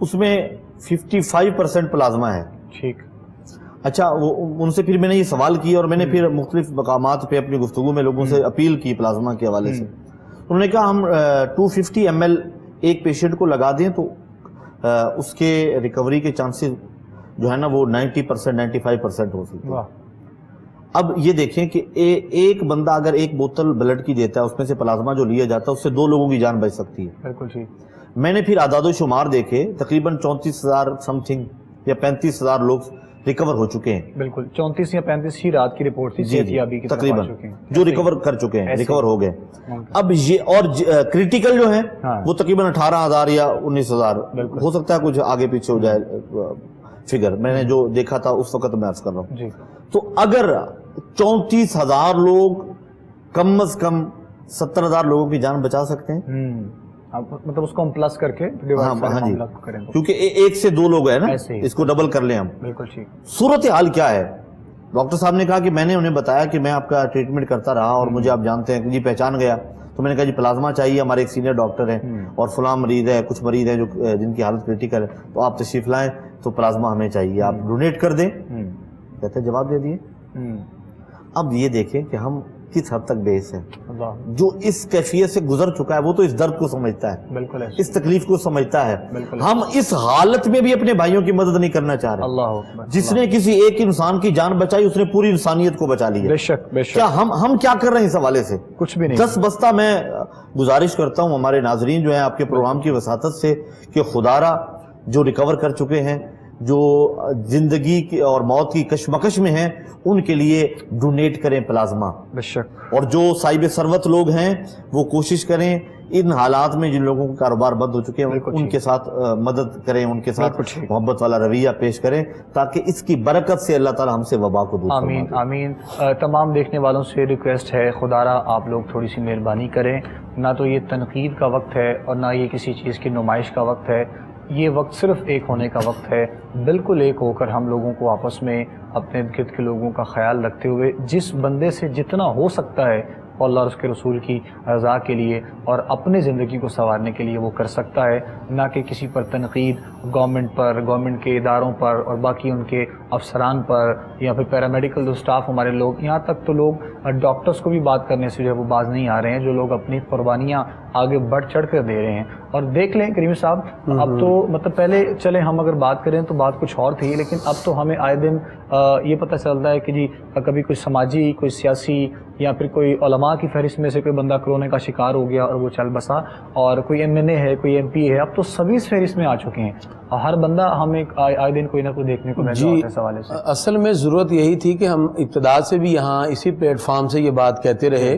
اس میں 55% پلازما ہے. ٹھیک. اچھا ان سے پھر میں نے یہ سوال کیا اور میں نے پھر مختلف مقامات پہ اپنی گفتگو میں لوگوں سے اپیل کی پلازما کے حوالے سے. انہوں نے کہا ہم 250 ml ایک پیشنٹ کو لگا دیں تو اس کے ریکوری کے چانسز جو ہے نا وہ 90% 95% ہو سکتے ہیں. اب یہ دیکھیں کہ ایک بندہ اگر ایک بوتل بلڈ کی دیتا ہے اس میں سے پلازما جو لیا جاتا ہے اس سے 2 لوگوں کی جان بچ سکتی ہے. بالکل ٹھیک. میں نے پھر اعداد و شمار دیکھے، تقریباً 34,000 سم تھنگ یا 35,000 لوگ ریکور ہو چکے ہیں. بالکل 34 یا 35 ہی رات کی رپورٹ تھی صحتیابی کی تقریباً جو ریکور کر چکے ہیں، ریکور ہو گئے. اب یہ اور کرٹیکل جو ہیں وہ تقریباً 18,000 یا 19,000 ہو سکتا ہے، کچھ آگے پیچھے ہو جائے فگر، میں نے جو دیکھا تھا اس وقت میں عرض کر رہا ہوں. تو اگر 34,000 لوگ کم از کم 70,000 لوگوں کی جان بچا سکتے ہیں، مطلب اس کو ہم پلس کر کے ہاں جی، کیونکہ ایک سے 2 لوگ ہیں نا، اس کو ڈبل کر لیں ہم. بالکل ٹھیک. صورتحال کیا ہے؟ ڈاکٹر صاحب نے کہا کہ میں نے انہیں بتایا کہ میں آپ کا ٹریٹمنٹ کرتا رہا اور مجھے آپ جانتے ہیں کہ جی پہچان گیا. تو میں نے کہا جی پلازما چاہیے، ہمارے ایک سینئر ڈاکٹر ہیں اور فلاں مریض ہے، کچھ مریض ہیں جن کی حالت کریٹیکل ہے، تو آپ تشریف لائیں، تو پلازما ہمیں چاہیے، آپ ڈونیٹ کر دیں. کہتے ہیں جواب دے دیے. اب یہ دیکھیں کہ ہم کس حد تک بے حس ہیں. جو اس کیفیت سے گزر چکا ہے وہ تو اس درد کو سمجھتا ہے، بالکل اس تکلیف کو سمجھتا ہے. ہم اس حالت میں بھی اپنے بھائیوں کی مدد نہیں کرنا چاہ رہے. جس نے کسی ایک انسان کی جان بچائی اس نے پوری انسانیت کو بچا لیا. بے شک بے شک. کیا ہم کیا کر رہے ہیں اس حوالے سے؟ کچھ بھی نہیں. 10 بستہ میں گزارش کرتا ہوں ہمارے ناظرین جو ہیں آپ کے پروگرام کی وساطت سے کہ خدا را جو ریکور کر چکے ہیں، جو زندگی کی اور موت کی کشمکش میں ہیں، ان کے لیے ڈونیٹ کریں پلازما. بے شک. اور جو صاحب ثروت لوگ ہیں وہ کوشش کریں ان حالات میں جن لوگوں کا کاروبار بند ہو چکے ہیں ان کے ساتھ مدد کریں، ان کے ساتھ محبت والا رویہ پیش کریں تاکہ اس کی برکت سے اللہ تعالی ہم سے وبا کو دور فرما دے. آمین. تمام دیکھنے والوں سے ریکویسٹ ہے، خدا را آپ لوگ تھوڑی سی مہربانی کریں. نہ تو یہ تنقید کا وقت ہے اور نہ یہ کسی چیز کی نمائش کا وقت ہے. یہ وقت صرف ایک ہونے کا وقت ہے. بالکل ایک ہو کر ہم لوگوں کو آپس میں اپنے گرد کے لوگوں کا خیال رکھتے ہوئے جس بندے سے جتنا ہو سکتا ہے اللہ اور اس کے رسول کی رضا کے لیے اور اپنے زندگی کو سنوارنے کے لیے وہ کر سکتا ہے، نہ کہ کسی پر تنقید گورنمنٹ پر، گورنمنٹ کے اداروں پر اور باقی ان کے افسران پر یا پھر پیرامیڈیکل جو سٹاف ہمارے لوگ، یہاں تک تو لوگ ڈاکٹرز کو بھی بات کرنے سے جو ہے وہ باز نہیں آ رہے ہیں، جو لوگ اپنی قربانیاں آگے بڑھ چڑھ کر دے رہے ہیں. اور دیکھ لیں کریم صاحب، اب تو مطلب پہلے چلیں ہم اگر بات کریں تو بات کچھ اور تھی، لیکن اب تو ہمیں آئے دن یہ پتہ چلتا ہے کہ جی کبھی کوئی سماجی، کوئی سیاسی یا پھر کوئی علماء کی فہرست میں سے کوئی بندہ کرونا کا شکار ہو گیا اور وہ چل بسا، اور کوئی MNA ہے، کوئی MP ہے، اب تو سبھی اس فہرست میں آ چکے ہیں اور ہر بندہ ہمیں آئے دن کوئی نہ کوئی دیکھنے کو ملتا ہے. اس حوالے سے اصل میں ضرورت یہی تھی کہ ہم ابتدا سے بھی یہاں اسی پلیٹ فارم سے یہ بات کہتے رہے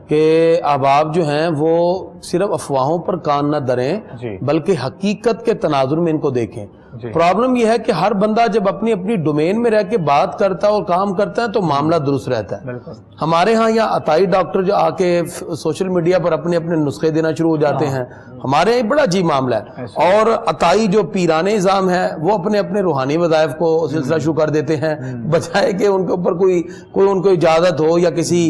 کہ احباب جو ہیں وہ صرف افواہوں پر کان نہ دھریں بلکہ حقیقت کے تناظر میں ان کو دیکھیں. پرابلم یہ ہے کہ ہر بندہ جب اپنی اپنی ڈومین میں رہ کے بات کرتا ہے اور کام کرتا ہے تو معاملہ درست رہتا ہے. ہمارے ہاں یا عطائی ڈاکٹر جو آ کے سوشل میڈیا پر اپنے اپنے نسخے دینا شروع ہو جاتے ہیں. ہمارے یہاں بڑا عجیب معاملہ ہے. اور عطائی جو پیرانے نظام ہے وہ اپنے اپنے روحانی وظائف کو سلسلہ شروع کر دیتے ہیں بجائے کہ ان کے اوپر کوئی ان کو اجازت ہو یا کسی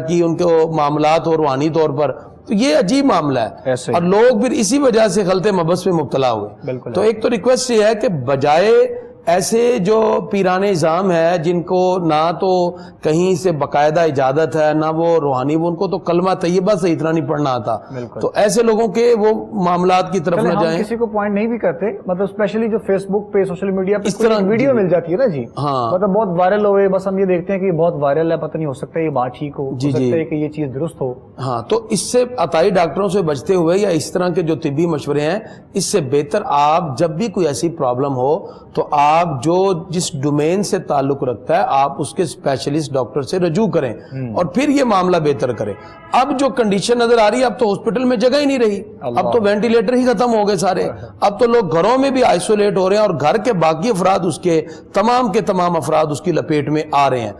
کی ان کے معاملات ہو روحانی طور پر. تو یہ عجیب معاملہ ہے اور لوگ پھر اسی وجہ سے غلط مبحث میں مبتلا ہوئے. تو ایک تو ریکویسٹ یہ ہے کہ بجائے ایسے جو پیرانے نظام ہے جن کو نہ تو کہیں سے باقاعدہ اجازت ہے نہ وہ روحانی، وہ ان کو تو کلمہ طیبہ سے اتنا نہیں پڑھنا آتا، تو ایسے لوگوں کے وہ معاملات کی طرف نہ جائیں. کسی کو پوائنٹ نہیں بھی کرتے، مطلب اسپیشلی جو فیس بک پہ سوشل میڈیا پہ اس طرح ویڈیو مل جاتی ہے نا جی، ہاں مطلب بہت وائرل ہوئے، بس ہم یہ دیکھتے ہیں کہ یہ بہت وائرل ہے، پتہ نہیں ہو سکتا ہے یہ بات ٹھیک ہو سکتا ہے کہ یہ چیز درست ہو. ہاں تو اس سے عطائی ڈاکٹروں سے بچتے ہوئے یا اس طرح کے جو طبی مشورے ہیں، اس سے بہتر آپ جب بھی کوئی ایسی پرابلم ہو تو آپ جو جس ڈومین سے تعلق رکھتا ہے آپ اس کے اسپیشلسٹ ڈاکٹر سے رجوع کریں اور پھر یہ معاملہ بہتر کریں. اب جو کنڈیشن نظر آ رہی ہے اب تو ہاسپٹل میں جگہ ہی نہیں رہی، اب تو وینٹیلیٹر ہی ختم ہو گئے سارے، اب تو لوگ گھروں میں بھی آئسولیٹ ہو رہے ہیں اور گھر کے باقی افراد اس کے تمام افراد اس کی لپیٹ میں آ رہے ہیں.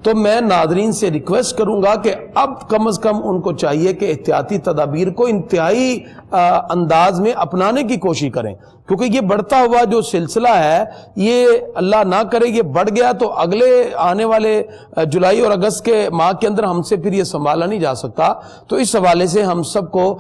تو میں ناظرین سے ریکویسٹ کروں گا کہ اب کم از کم ان کو چاہیے کہ احتیاطی تدابیر کو انتہائی انداز میں اپنانے کی کوشش کریں، کیونکہ یہ بڑھتا ہوا جو سلسلہ ہے یہ اللہ نہ کرے یہ بڑھ گیا تو اگلے آنے والے جولائی اور اگست کے ماہ کے اندر ہم سے پھر یہ سنبھالا نہیں جا سکتا. تو اس حوالے سے ہم سب کو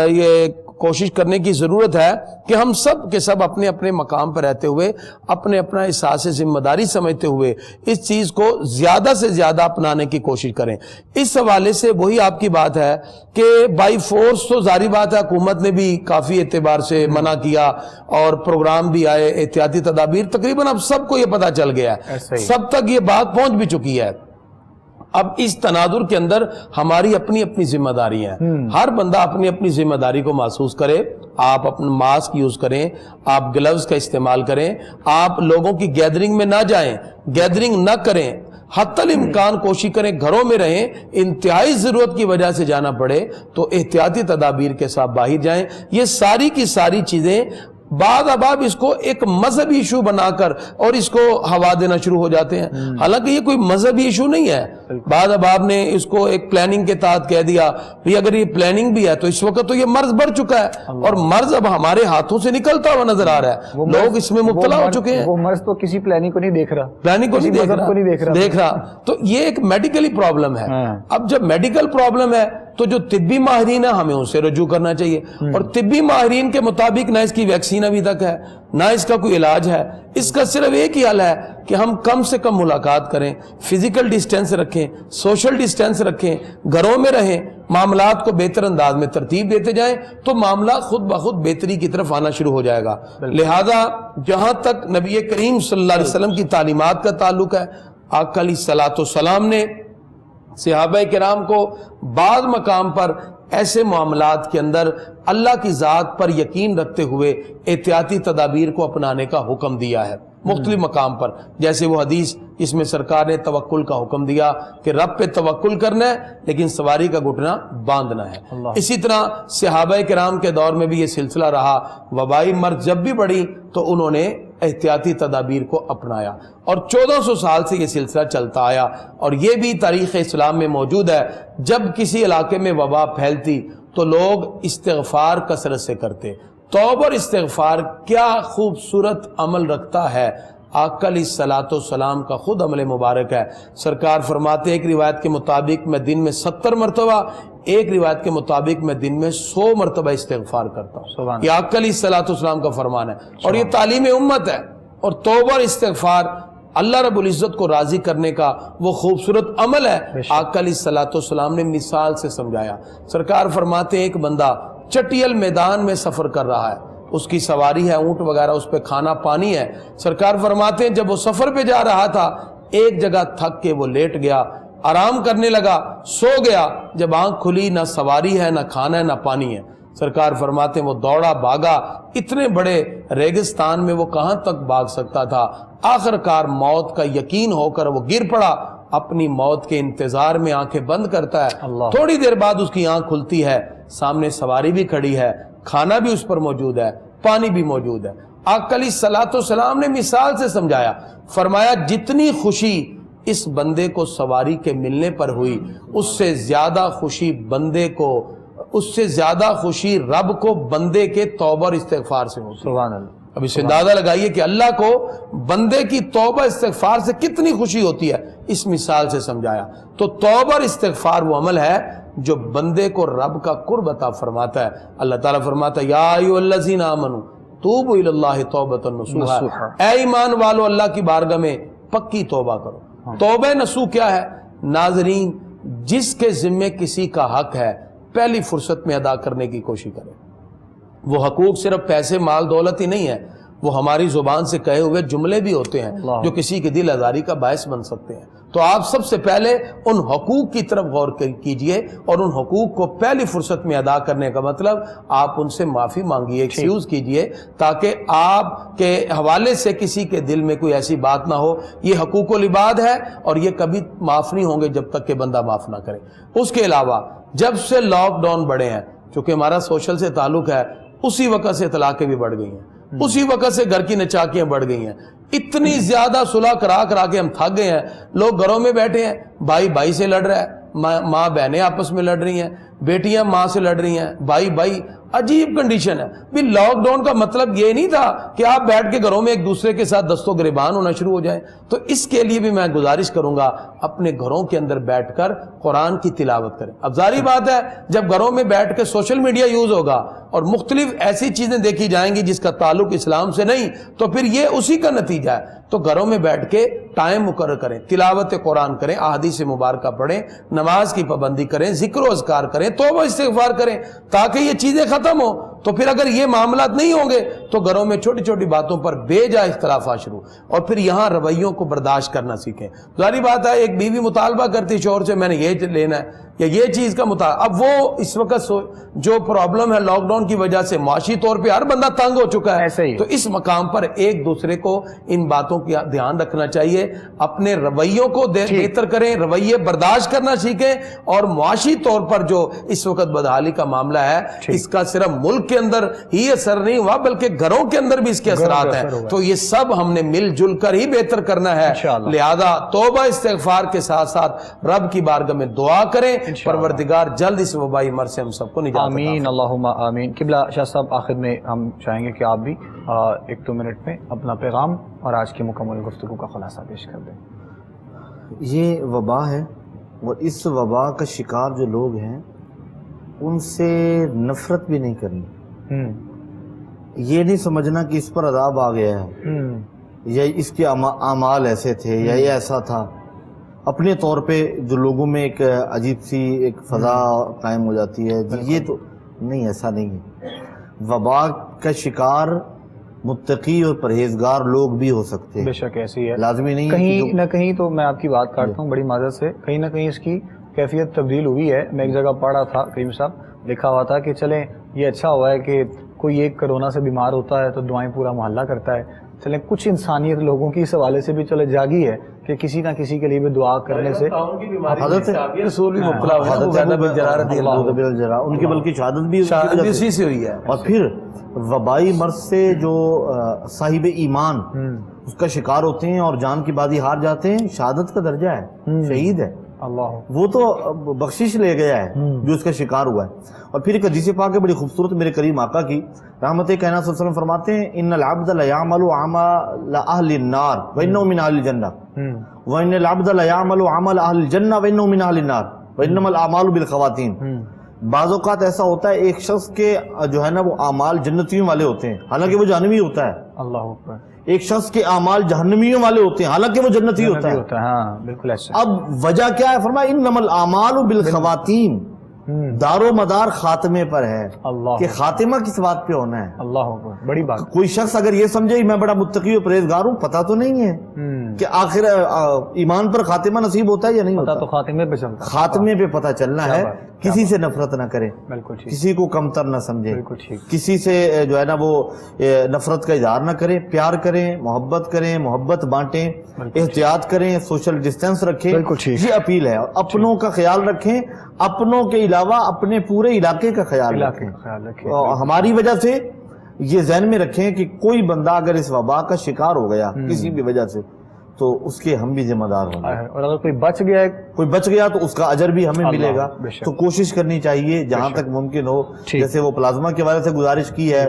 یہ کوشش کرنے کی ضرورت ہے کہ ہم سب کے سب اپنے اپنے مقام پر رہتے ہوئے اپنے اپنا احساس ذمہ داری سمجھتے ہوئے اس چیز کو زیادہ سے زیادہ اپنانے کی کوشش کریں. اس حوالے سے وہی آپ کی بات ہے کہ بائی فورس تو ظاہری بات ہے حکومت نے بھی کافی اعتبار سے منع کیا اور پروگرام بھی آئے، احتیاطی تدابیر تقریباً اب سب کو یہ پتہ چل گیا ہے، سب تک یہ بات پہنچ بھی چکی ہے. اب اس تناظر کے اندر ہماری اپنی اپنی ذمہ داری ہیں، ہر بندہ اپنی اپنی ذمہ داری کو محسوس کرے. آپ اپنا ماسک یوز کریں، آپ گلوز کا استعمال کریں، آپ لوگوں کی گیدرنگ میں نہ جائیں، گیدرنگ نہ کریں، حتی الامکان کوشش کریں گھروں میں رہیں. انتہائی ضرورت کی وجہ سے جانا پڑے تو احتیاطی تدابیر کے ساتھ باہر جائیں. یہ ساری کی ساری چیزیں بعد اب آپ اس کو ایک مذہبی ایشو بنا کر اور اس کو ہوا دینا شروع ہو جاتے ہیں، حالانکہ یہ کوئی مذہبی ایشو نہیں ہے. بعد اب آپ نے اس کو ایک پلاننگ کے تحت کہہ دیا بھی اگر یہ پلاننگ بھی ہے تو اس وقت تو یہ مرض بڑھ چکا ہے اور مرض اب ہمارے ہاتھوں سے نکلتا ہوا نظر آ رہا ہے، لوگ اس میں مبتلا ہو چکے ہیں. وہ مرض تو کسی پلاننگ کو نہیں دیکھ رہا، پلاننگ کو نہیں دیکھ رہا. تو یہ ایک میڈیکلی پرابلم ہے. اب جب میڈیکل پرابلم ہے تو جو طبی ماہرین ہیں ہمیں ان سے رجوع کرنا چاہیے، اور طبی ماہرین کے مطابق نہ اس کی ویکسین ابھی تک ہے نہ اس کا کوئی علاج ہے. اس کا صرف ایک ہی حل ہے کہ ہم کم سے کم ملاقات کریں، فزیکل ڈسٹینس رکھیں، سوشل ڈسٹینس رکھیں، گھروں میں رہیں، معاملات کو بہتر انداز میں ترتیب دیتے جائیں تو معاملہ خود بخود بہتری کی طرف آنا شروع ہو جائے گا. لہذا جہاں تک نبی کریم صلی اللہ علیہ وسلم کی تعلیمات کا تعلق ہے، آقا علیہ الصلوۃ والسلام نے صحابہ کرام کو بعض مقام پر ایسے معاملات کے اندر اللہ کی ذات پر یقین رکھتے ہوئے احتیاطی تدابیر کو اپنانے کا حکم دیا ہے مختلف مقام پر. جیسے وہ حدیث اس میں سرکار نے توکل کا حکم دیا کہ رب پہ توکل کرنا ہے لیکن سواری کا گھٹنا باندھنا ہے. اسی طرح صحابہ کرام کے دور میں بھی یہ سلسلہ رہا، وبائی مرض جب بھی بڑھی تو انہوں نے احتیاطی تدابیر کو اپنایا اور 1400 سال سے یہ سلسلہ چلتا آیا. اور یہ بھی تاریخ اسلام میں موجود ہے، جب کسی علاقے میں وبا پھیلتی تو لوگ استغفار کثرت سے کرتے. توبہ اور استغفار کیا خوبصورت عمل رکھتا ہے. آقا علیہ الصلوۃ والسلام کا خود عمل مبارک ہے. سرکار فرماتے ہیں ایک روایت کے مطابق میں دن میں 70 مرتبہ، ایک روایت کے مطابق میں دن میں 100 مرتبہ استغفار کرتا ہوں. یہ آقا علیہ الصلوۃ والسلام کا فرمان ہے اور یہ تعلیم امت ہے. اور توبہ اور استغفار اللہ رب العزت کو راضی کرنے کا وہ خوبصورت عمل ہے. آقا علیہ الصلوۃ والسلام نے مثال سے سمجھایا. سرکار فرماتے ہیں ایک بندہ چٹیل میدان میں سفر کر رہا ہے، اس کی سواری ہے، اونٹ وغیرہ، اس پہ کھانا پانی ہے. سرکار فرماتے ہیں جب وہ سفر پہ جا رہا تھا ایک جگہ تھک کے وہ لیٹ گیا، آرام کرنے لگا، سو گیا. جب آنکھ کھلی نہ سواری ہے، نہ کھانا ہے، نہ پانی ہے. سرکار فرماتے ہیں وہ دوڑا بھاگا، اتنے بڑے ریگستان میں وہ کہاں تک بھاگ سکتا تھا. آخر کار موت کا یقین ہو کر وہ گر پڑا. اپنی موت کے انتظار میں آنکھیں بند کرتا ہے. تھوڑی دیر بعد اس کی آنکھ کھلتی ہے، سامنے سواری بھی کھڑی ہے، کھانا بھی اس پر موجود ہے، پانی بھی موجود ہے. آقا علیہ الصلوۃ والسلام نے مثال سے سمجھایا، فرمایا جتنی خوشی اس بندے کو سواری کے ملنے پر ہوئی، اس سے زیادہ خوشی رب کو بندے کے توبہ اور استغفار سے ہوتی ہے۔ سبحان اللہ۔ اب اس سے اندازہ لگائیے کہ اللہ کو بندے کی توبہ استغفار سے کتنی خوشی ہوتی ہے، اس مثال سے سمجھایا۔ تو توبہ اور استغفار وہ عمل ہے جو بندے کو رب کا قرب عطا فرماتا ہے۔ اللہ تعالیٰ فرماتا ہے یا ایھا الذین آمنوا توبوا الی اللہ توبۃ نصوحا، اے ایمان والو اللہ کی بارگاہ میں پکی توبہ کرو۔ توبہ نصوح کیا ہے؟ ناظرین، جس کے ذمے کسی کا حق ہے پہلی فرصت میں ادا کرنے کی کوشش کرے۔ وہ حقوق صرف پیسے مال دولت ہی نہیں ہے، وہ ہماری زبان سے کہے ہوئے جملے بھی ہوتے ہیں جو کسی کے دل آزاری کا باعث بن سکتے ہیں۔ تو آپ سب سے پہلے ان حقوق کی طرف غور کیجئے، اور ان حقوق کو پہلی فرصت میں ادا کرنے کا مطلب آپ ان سے معافی مانگیے، ایکسکیوز کیجئے، تاکہ آپ کے حوالے سے کسی کے دل میں کوئی ایسی بات نہ ہو۔ یہ حقوق العباد ہے اور یہ کبھی معاف نہیں ہوں گے جب تک کہ بندہ معاف نہ کرے۔ اس کے علاوہ جب سے لاک ڈاؤن بڑھے ہیں، چونکہ ہمارا سوشل سے تعلق ہے، اسی وقت سے طلاقیں بھی بڑھ گئی ہیں، اسی وقت سے گھر کی نچاکیاں بڑھ گئی ہیں، اتنی زیادہ صلح کرا کے ہم تھک گئے ہیں۔ لوگ گھروں میں بیٹھے ہیں، بھائی سے لڑ رہا ہے، ماں بہنیں آپس میں لڑ رہی ہیں، بیٹیاں ماں سے لڑ رہی ہیں، بھائی عجیب کنڈیشن ہے۔ بھی لاک ڈاؤن کا مطلب یہ نہیں تھا کہ آپ بیٹھ کے گھروں میں ایک دوسرے کے ساتھ دست و گریبان ہونا شروع ہو جائیں۔ تو اس کے لیے بھی میں گزارش کروں گا اپنے گھروں کے اندر بیٹھ کر قرآن کی تلاوت کریں۔ اب ظاہری بات ہے جب گھروں میں بیٹھ کے سوشل میڈیا یوز ہوگا اور مختلف ایسی چیزیں دیکھی جائیں گی جس کا تعلق اسلام سے نہیں، تو پھر یہ اسی کا نتیجہ ہے۔ تو گھروں میں بیٹھ کے ٹائم مقرر کریں، تلاوت قرآن کریں، احادیث مبارکہ پڑھیں، نماز کی پابندی کریں، ذکر و اذکار کریں، توبہ استغفار کریں، تاکہ یہ چیزیں ختم ہوں۔ تو پھر اگر یہ معاملات نہیں ہوں گے تو گھروں میں چھوٹی چھوٹی باتوں پر بے جا اختلافات شروع، اور پھر یہاں رویوں کو برداشت کرنا سیکھیں۔ ظاہری بات ہے ایک بیوی مطالبہ کرتی شوہر سے میں نے یہ لینا ہے یا یہ چیز کا مطالبہ، اب وہ اس وقت جو پرابلم ہے لاک ڈاؤن کی وجہ سے معاشی طور پہ ہر بندہ تنگ ہو چکا ہے، تو اس مقام پر ایک دوسرے کو ان باتوں کی دھیان رکھنا چاہیے، اپنے رویوں کو بہتر کریں، رویے برداشت کرنا سیکھیں، اور معاشی طور پر جو اس وقت بدحالی کا معاملہ ہے اس کا صرف ملک کے اندر ہی اثر نہیں ہوا بلکہ گھروں کے اندر بھی اس کے اثرات ہیں۔ تو یہ سب ہم نے مل جل کر ہی بہتر کرنا ہے، لہذا توبہ استغفار کے ساتھ ساتھ رب کی بارگاہ میں دعا کریں، پروردگار جلد اس وبائی مرض سے ہم سب کو نجات عطا فرمائے۔ آمین اللہم آمین۔ قبلہ شاہ صاحب، آخر میں ہم چاہیں گے کہ آپ بھی 1-2 منٹ میں اپنا پیغام اور آج کی مکمل گفتگو کا خلاصہ پیش کر دیں۔ یہ وبا ہے، اور اس وبا کا شکار جو لوگ ہیں ان سے نفرت بھی نہیں کرنی، یہ نہیں سمجھنا کہ اس پر عذاب آ گیا ہے یا اس کے اعمال ایسے تھے یا یہ ایسا تھا۔ اپنے طور پہ جو لوگوں میں ایک عجیب سی ایک فضا قائم ہو جاتی ہے، یہ تو نہیں، ایسا نہیں ہے۔ وبا کا شکار متقی اور پرہیزگار لوگ بھی ہو سکتے ہیں، بے شک ایسی ہے، لازمی نہیں کہیں نہ کہیں تو میں آپ کی بات کاٹتا ہوں بڑی معذرت سے، کہیں نہ کہیں اس کی کیفیت تبدیل ہوئی ہے۔ میں ایک جگہ پڑھ رہا تھا، کریم صاحب لکھا ہوا تھا کہ چلیں یہ اچھا ہوا ہے کہ کوئی ایک کرونا سے بیمار ہوتا ہے تو دعائیں پورا محلہ کرتا ہے، چلیں کچھ انسانیت لوگوں کی اس حوالے سے بھی چلے جاگی ہے کہ کسی نہ کسی کے لیے بھی دعا کرنے سے حضرت رسول بھی مبتلا ہوئے ان کی بلکہ شہادت بھی اسی سے ہوئی ہے۔ اور پھر وبائی مرض سے جو صاحب ایمان اس کا شکار ہوتے ہیں اور جان کی بازی ہار جاتے ہیں، شہادت کا درجہ ہے، شہید ہے، اللہ وہ تو بخشش لے گیا ہے جو اس کا شکار ہوا ہے۔ اور پھر ایک حدیث پاک ہے بڑی خوبصورت، میرے کریم آقا کی رحمت کائنات صلی اللہ علیہ وسلم فرماتے ہیں ان العبد لیعمل عمل اہل النار وانه من اہل الجنہ وان العبد لیعمل عمل اہل الجنہ وانه من اہل النار وانما الاعمال بالخواتیم۔ بعض اوقات ایسا ہوتا ہے ایک شخص کے جو ہے نا وہ اعمال جنتیوں والے ہوتے ہیں حالانکہ وہ جہنمی ہوتا ہے، اللہ اکبر، ایک شخص کے اعمال جہنمیوں والے ہوتے ہیں حالانکہ وہ جنتی ہوتا ہے۔ ہاں بالکل ایسا۔ اب وجہ کیا ہے؟ فرمایا انما الاعمال بالخواتیم، دار و مدار خاتمے پر ہے کہ خاتمہ کس بات پہ ہونا ہے۔ اللہ اکبر، بڑی بات۔ کوئی شخص اگر یہ سمجھے میں بڑا متقی و پرہیزگار ہوں، پتہ تو نہیں ہے کہ آخر ایمان پر خاتمہ نصیب ہوتا ہے یا نہیں ہوتا، تو خاتمے پہ چلتا، خاتمے پہ پتہ چلنا ہے۔ کسی سے نفرت نہ کریں، بالکل ٹھیک، کسی کو کمتر نہ سمجھیں، بالکل ٹھیک، کسی سے جو ہے نا وہ نفرت کا اظہار نہ کریں، پیار کریں، محبت کریں، محبت بانٹیں، احتیاط کریں، سوشل ڈسٹینس رکھیں، بالکل ٹھیک، یہ اپیل ہے۔ اور اپنوں کا خیال رکھیں، اپنوں کے علاوہ اپنے پورے علاقے کا خیال رکھیں۔ خیال رکھیں۔ ہماری وجہ سے یہ ذہن میں رکھیں کہ کوئی بندہ اگر اس وبا کا شکار ہو گیا کسی بھی وجہ سے تو اس کے ہم بھی ذمہ دار ہوں گے، اور اگر کوئی بچ گیا کوئی بچ گیا تو اس کا اجر بھی ہمیں ملے گا۔ تو کوشش کرنی چاہیے جہاں تک ممکن ہو، جیسے وہ پلازما کے حوالے سے گزارش کی ہے،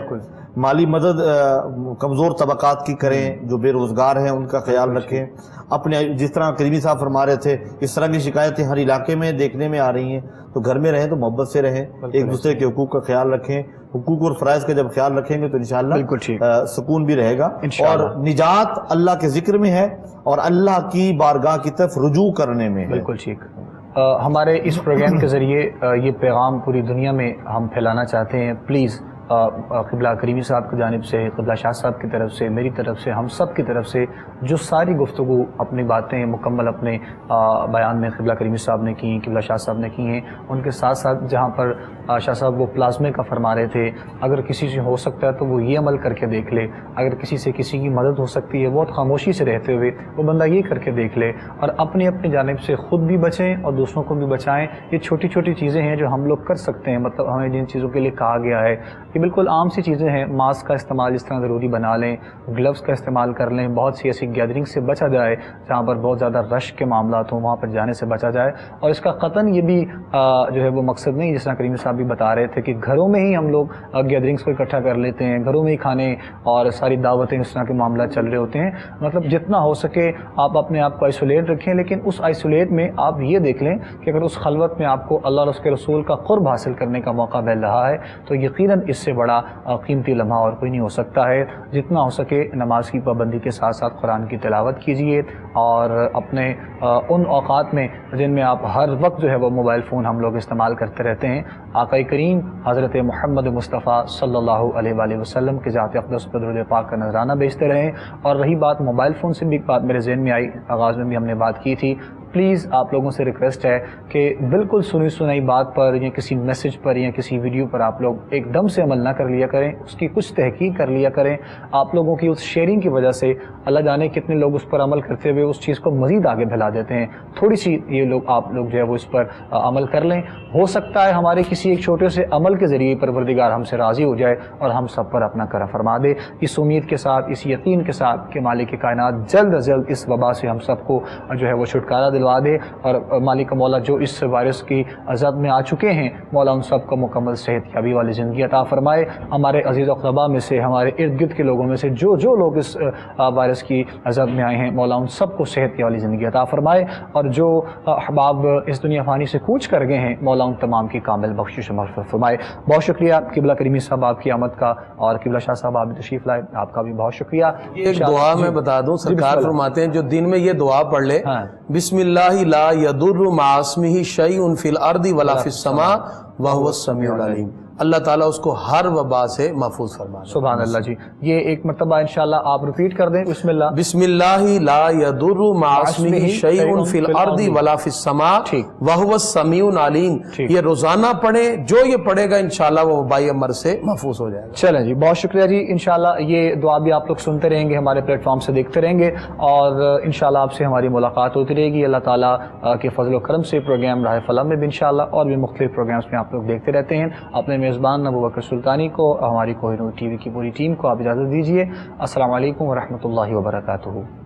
مالی مدد کمزور طبقات کی کریں، جو بے روزگار ہیں ان کا خیال رکھیں، اپنے جس طرح کریمی صاحب فرما رہے تھے اس طرح کی شکایتیں ہر علاقے میں دیکھنے میں آ رہی ہیں، تو گھر میں رہیں تو محبت سے رہیں، ایک دوسرے کے حقوق کا خیال رکھیں، حقوق اور فرائض کا جب خیال رکھیں گے تو انشاءاللہ سکون بھی رہے گا، اور نجات اللہ کے ذکر میں ہے اور اللہ کی بارگاہ کی طرف رجوع کرنے میں ہے۔ بالکل ٹھیک۔ ہمارے اس پروگرام کے ذریعے یہ پیغام پوری دنیا میں ہم پھیلانا چاہتے ہیں، پلیز قبلہ کریمی صاحب کی جانب سے، قبلہ شاہ صاحب کی طرف سے، میری طرف سے، ہم سب کی طرف سے جو ساری گفتگو اپنی باتیں مکمل اپنے بیان میں قبلہ کریمی صاحب نے کی، قبلہ شاہ صاحب نے کی ہیں، ان کے ساتھ ساتھ جہاں پر شاہ صاحب وہ پلازمے کا فرما رہے تھے، اگر کسی سے ہو سکتا ہے تو وہ یہ عمل کر کے دیکھ لے، اگر کسی سے کسی کی مدد ہو سکتی ہے بہت خاموشی سے رہتے ہوئے وہ بندہ یہ کر کے دیکھ لے، اور اپنی جانب سے خود بھی بچیں اور دوسروں کو بھی بچائیں۔ یہ چھوٹی چھوٹی چیزیں ہیں جو ہم لوگ کر سکتے ہیں، مطلب ہمیں جن چیزوں کے لیے کہا گیا ہے یہ بالکل عام سی چیزیں ہیں، ماسک کا استعمال اس طرح ضروری بنا لیں، گلوز کا استعمال کر لیں، بہت سی ایسی گیدرنگ سے بچا جائے جہاں پر بہت زیادہ رش کے معاملات ہوں وہاں پر جانے سے بچا جائے، اور اس کا قطعاً یہ بھی جو ہے وہ مقصد نہیں، جس طرح کریم صاحب بھی بتا رہے تھے کہ گھروں میں ہی ہم لوگ گیدرنگس کو اکٹھا کر لیتے ہیں، گھروں میں ہی کھانے اور ساری دعوتیں اس طرح کے معاملات چل رہے ہوتے ہیں، مطلب جتنا ہو سکے آپ اپنے آپ کو آئسولیٹ رکھیں، لیکن اس آئسولیٹ میں آپ یہ دیکھ لیں کہ اگر اس خلوت میں آپ کو اللہ اور اس کے رسول کا قرب حاصل کرنے کا موقع مل رہا ہے تو یقیناً اس سے بڑا قیمتی لمحہ اور کوئی نہیں ہو سکتا ہے۔ جتنا ہو سکے نماز کی پابندی کے ساتھ ساتھ قرآن کی تلاوت کیجئے، اور اپنے ان اوقات میں جن میں آپ ہر وقت جو ہے وہ موبائل فون ہم لوگ استعمال کرتے رہتے ہیں، آقا کریم حضرت محمد مصطفیٰ صلی اللہ علیہ وآلہ وسلم کے ذات اقدس پر درود پاک کا نذرانہ بیچتے رہیں۔ اور رہی بات موبائل فون سے بھی ایک بات میرے ذہن میں آئی، آغاز میں بھی ہم نے بات کی تھی، پلیز آپ لوگوں سے ریکویسٹ ہے کہ بالکل سنی سنائی بات پر یا کسی میسج پر یا کسی ویڈیو پر آپ لوگ ایک دم سے عمل نہ کر لیا کریں، اس کی کچھ تحقیق کر لیا کریں۔ آپ لوگوں کی اس شیئرنگ کی وجہ سے اللہ جانے کتنے لوگ اس پر عمل کرتے ہوئے اس چیز کو مزید آگے پھیلا دیتے ہیں۔ تھوڑی سی یہ لوگ آپ لوگ جو ہے وہ اس پر عمل کر لیں، ہو سکتا ہے ہمارے کسی ایک چھوٹے سے عمل کے ذریعے پروردگار ہم سے راضی ہو جائے اور ہم سب پر اپنا کرم فرما دے۔ اس امید کے ساتھ، اس یقین کے ساتھ کہ مالک کائنات جلد از جلد اس وبا سے ہم سب کو جو ہے وہ چھٹکارا دلوا دے، اور مالک مولا جو اس وائرس کی زد میں آ چکے ہیں مولا ان سب کو مکمل صحت یابی والی زندگی عطا فرمائے۔ ہمارے عزیز و اقربا میں سے، ہمارے ارد گرد کے لوگوں میں سے جو لوگ اس وائرس کی زد میں آئے ہیں مولا ان سب کو صحت والی زندگی عطا فرمائے، اور جو احباب اس دنیا فانی سے کوچ کر گئے ہیں مولا ان تمام کی کامل بخشش و مغفرت فرمائے۔ بہت شکریہ قبلہ کریمی صاحب آپ کی آمد کا، اور قبلہ شاہ صاحب آپ تشریف لائے، آپ کا بھی بہت شکریہ۔ ایک دعا میں بتا دوں، سرکار فرماتے ہیں جو دن میں یہ دعا پڑھ لے، بسم اللہ لا یضر مع اسمہ شیء فی الارض ولا فی السماء وہو السمیع العلیم، اللہ تعالیٰ اس کو ہر وبا سے محفوظ فرما دے۔ سبحان اللہ جی، یہ ایک مرتبہ انشاءاللہ آپ ریپیٹ کر دیں، بسم اللہ بسم اللہ لا یضر مع اسمہ شیء فی الارض ولا فی السماء وہو السمیع العلیم، یہ روزانہ پڑھیں، جو یہ پڑھے گا انشاءاللہ وہ وبائی مرض سے محفوظ ہو جائے گا۔ چلیں جی، بہت شکریہ جی، انشاءاللہ یہ دعا بھی آپ لوگ سنتے رہیں گے، ہمارے پلیٹ فارم سے دیکھتے رہیں گے، اور انشاءاللہ آپ سے ہماری ملاقات ہوتی رہے گی۔ اللہ تعالیٰ کے فضل و کرم سے پروگرام راہ فلاح میں بھی انشاءاللہ اور بھی مختلف پروگرامز میں آپ لوگ دیکھتے رہتے ہیں۔ اپنے میزبان ابوبکر سلطانی کو، ہماری کوہ نور ٹی وی کی پوری ٹیم کو آپ اجازت دیجیے۔ السلام علیکم ورحمۃ اللہ وبرکاتہ۔